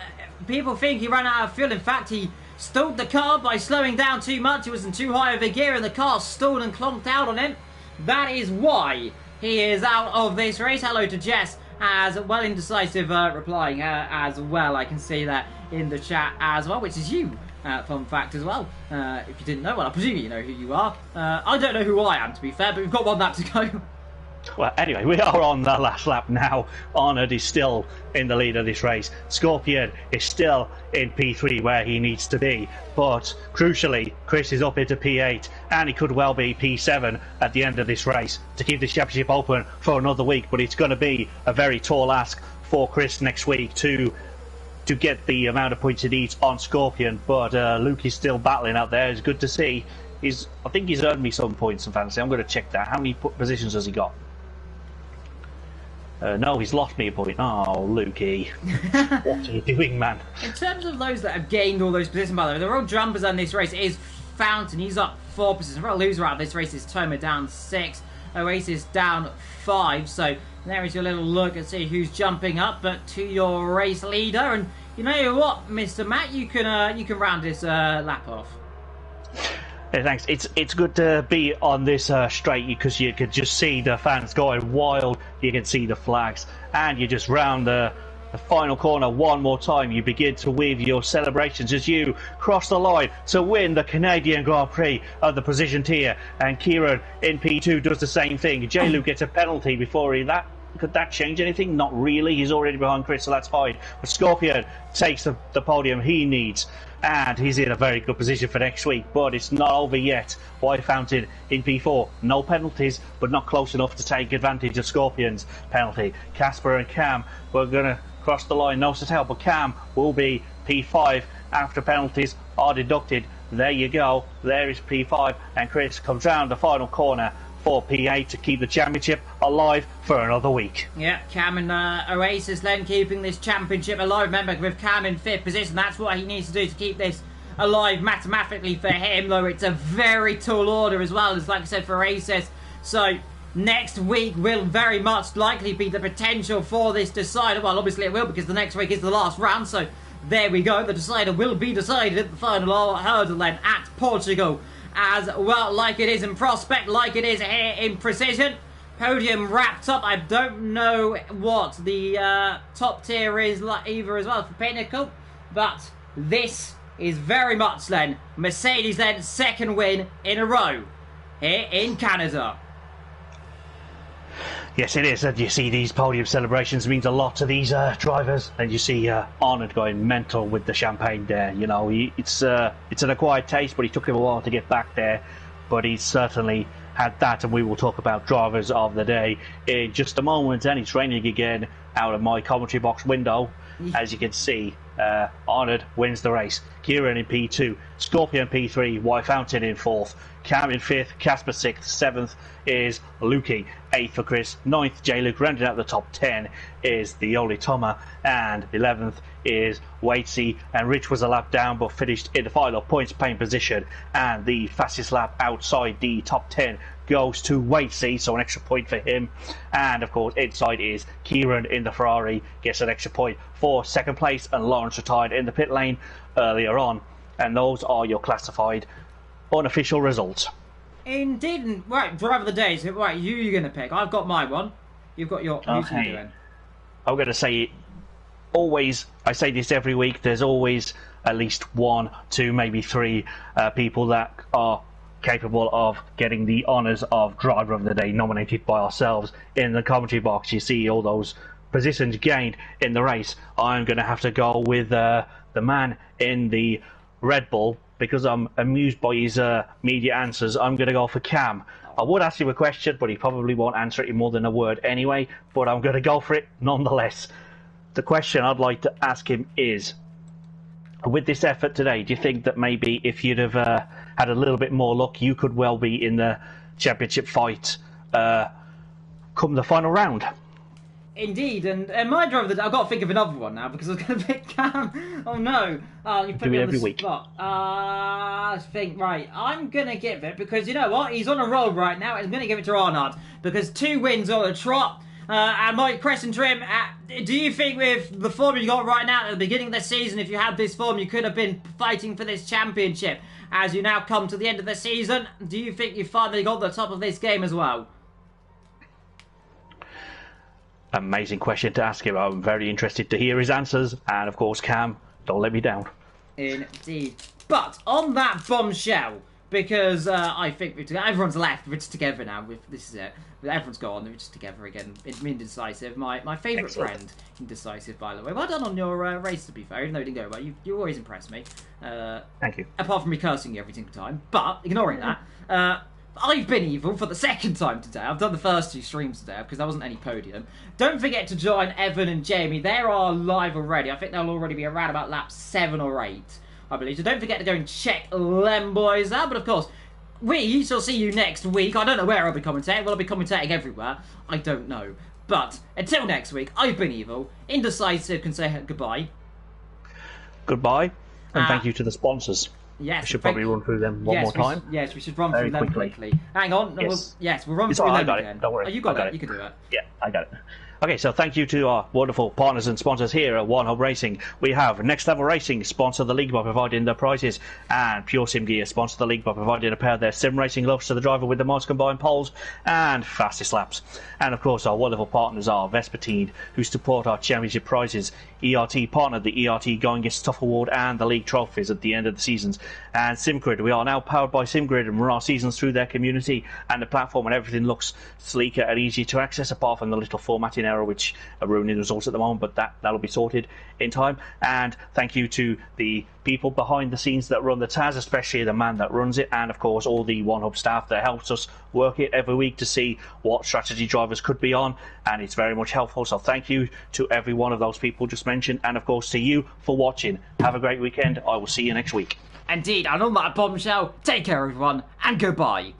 people think he ran out of fuel. In fact, he stalled the car by slowing down too much. He was in too high of a gear and the car stalled and clonked out on him. That is why he is out of this race. Hello to Jess, as well, indecisive replying as well. I can see that in the chat as well, which is you. Fun fact as well. If you didn't know, well, I presume you know who you are. I don't know who I am, to be fair, but we've got 1 lap to go. Well, anyway, we are on the last lap now. Arnold is still in the lead of this race. Scorpion is still in P3 where he needs to be. But, crucially, Chris is up into P8 and he could well be P7 at the end of this race to keep the championship open for another week. But it's going to be a very tall ask for Chris next week to get the amount of points he needs on Scorpion. But Luke is still battling out there. It's good to see. I think he's earned me some points in fantasy. I'm going to check that. How many positions has he got? No, he's lost me a point. Oh, Lukey. What are you doing, man? In terms of those that have gained all those positions, by the way, the real jumpers on this race is Fountain. He's up 4 positions. The real loser out of this race is Toma down 6. Oasis down 5. So there is your little look and see who's jumping up, but to your race leader. And you know what, Mr. Matt, you can round this lap off. Yeah, thanks. It's good to be on this straight because you could just see the fans going wild. You can see the flags, and you just round the final corner one more time. You begin to wave your celebrations as you cross the line to win the Canadian Grand Prix of the position tier. And Kieran in P2 does the same thing. J-Lu gets a penalty before could that change anything? Not really. He's already behind Chris, so that's fine. But Scorpion takes the podium he needs, and he's in a very good position for next week. But it's not over yet. White Fountain in P4. No penalties, but not close enough to take advantage of Scorpion's penalty. Casper and Cam were going to cross the line, nose to tail, but Cam will be P5 after penalties are deducted. There you go. There is P5, and Chris comes round the final corner for P8 to keep the championship alive for another week. Yeah, Cam and Oasis then keeping this championship alive. Remember, with Cam in 5th position, that's what he needs to do to keep this alive mathematically for him, though it's a very tall order as well, as like I said, for Oasis. So next week will very much likely be the potential for this decider. Well, obviously it will, because the next week is the last round, so there we go. The decider will be decided at the final hurdle then at Portugal. As well, like it is in Prospect, like it is here in Precision. Podium wrapped up. I don't know what the top tier is like either as well for Pinnacle, but this is very much then Mercedes then second win in a row here in Canada. Yes, it is. And you see these podium celebrations means a lot to these drivers. And you see Arnold going mental with the champagne there. You know, it's an acquired taste, but it took him a while to get back there. But he's certainly had that, and we will talk about drivers of the day in just a moment. And it's raining again out of my commentary box window, as you can see. Arnold wins the race. Kieran in P2, Scorpion P3, White Fountain in 4th, Cam in 5th, Casper 6th, 7th is Lukey, 8th for Chris, 9th J-Luke, rounding out the top 10 is the Oli Toma, and 11th is Waitsy, and Rich was a lap down but finished in the final points paying position, and the fastest lap outside the top 10 goes to Waitsy, so an extra point for him. And of course inside is Kieran in the Ferrari, gets an extra point for second place, and Lawrence retired in the pit lane earlier on. And those are your classified unofficial results. Indeed. Right, driver of the day. So, right, you're going to pick. I've got my one. You've got your... Who's you doing? I'm going to say, always, I say this every week, there's always at least 1, 2, maybe 3 people that are capable of getting the honours of driver of the day nominated by ourselves. In the commentary box you see all those positions gained in the race. I'm going to have to go with the man in the Red Bull, because I'm amused by his media answers. I'm going to go for Cam. I would ask him a question, but he probably won't answer it in more than a word anyway, but I'm going to go for it nonetheless. The question I'd like to ask him is, with this effort today, do you think that maybe if you'd have had a little bit more luck, you could well be in the championship fight come the final round? Indeed, and my driver of the day, I've got to think of another one now because I was going to pick Cam. Oh no, you put me on the spot. I think, right, I'm going to give it, because you know what, he's on a roll right now, I'm going to give it to Arnaud, because 2 wins on a trot. And my question to him, do you think with the form you got right now at the beginning of the season, if you had this form, you could have been fighting for this championship? As you now come to the end of the season, do you think you finally got the top of this game as well? Amazing question to ask him. I'm very interested to hear his answers. And of course, Cam, don't let me down. Indeed. But on that bombshell, because I think everyone's left, we're just together now. This is it. Everyone's gone, we're just together again. Indecisive. My favourite friend, Indecisive, by the way. Well done on your race, to be fair, even though it didn't go well. You always impress me. Thank you. Apart from me cursing you every single time. But, ignoring that, I've been evil for the second time today. I've done the first 2 streams today because there wasn't any podium. Don't forget to join Evan and Jamie. They are live already. I think they'll already be around about lap 7 or 8, I believe. So don't forget to go and check them boys out. But of course, we shall see you next week. I don't know where I'll be commentating. Well, I'll be commentating everywhere. I don't know. But until next week, I've been evil. Indecisive can say goodbye. Goodbye. And thank you to the sponsors. Yes, we should probably run through them one more time. Yes, we should run through them quickly. Hang on. Yes, we'll run through them again. Don't worry. Oh, you got it. You can do it. Yeah, I got it. Okay, so thank you to our wonderful partners and sponsors here at One Hub Racing. We have Next Level Racing, sponsor the league by providing the prizes, and Pure Sim Gear, sponsor the league by providing a pair of their sim racing gloves to the driver with the most combined poles and fastest laps. And of course, our wonderful partners are Vespertine, who support our championship prizes, ERT partner, the ERT Going Gets Tough Award, and the league trophies at the end of the seasons, and SimGrid. We are now powered by SimGrid and run our seasons through their community and the platform, and everything looks sleeker and easier to access, apart from the little formatting error which are ruining the results at the moment, but that'll be sorted in time. And thank you to the people behind the scenes that run the TAS, especially the man that runs it, and of course all the One Hub staff that helps us work it every week to see what strategy drivers could be on, and it's very much helpful. So thank you to every one of those people just mentioned, and of course to you for watching. Have a great weekend. I will see you next week. Indeed, and on that bombshell, take care everyone, and goodbye.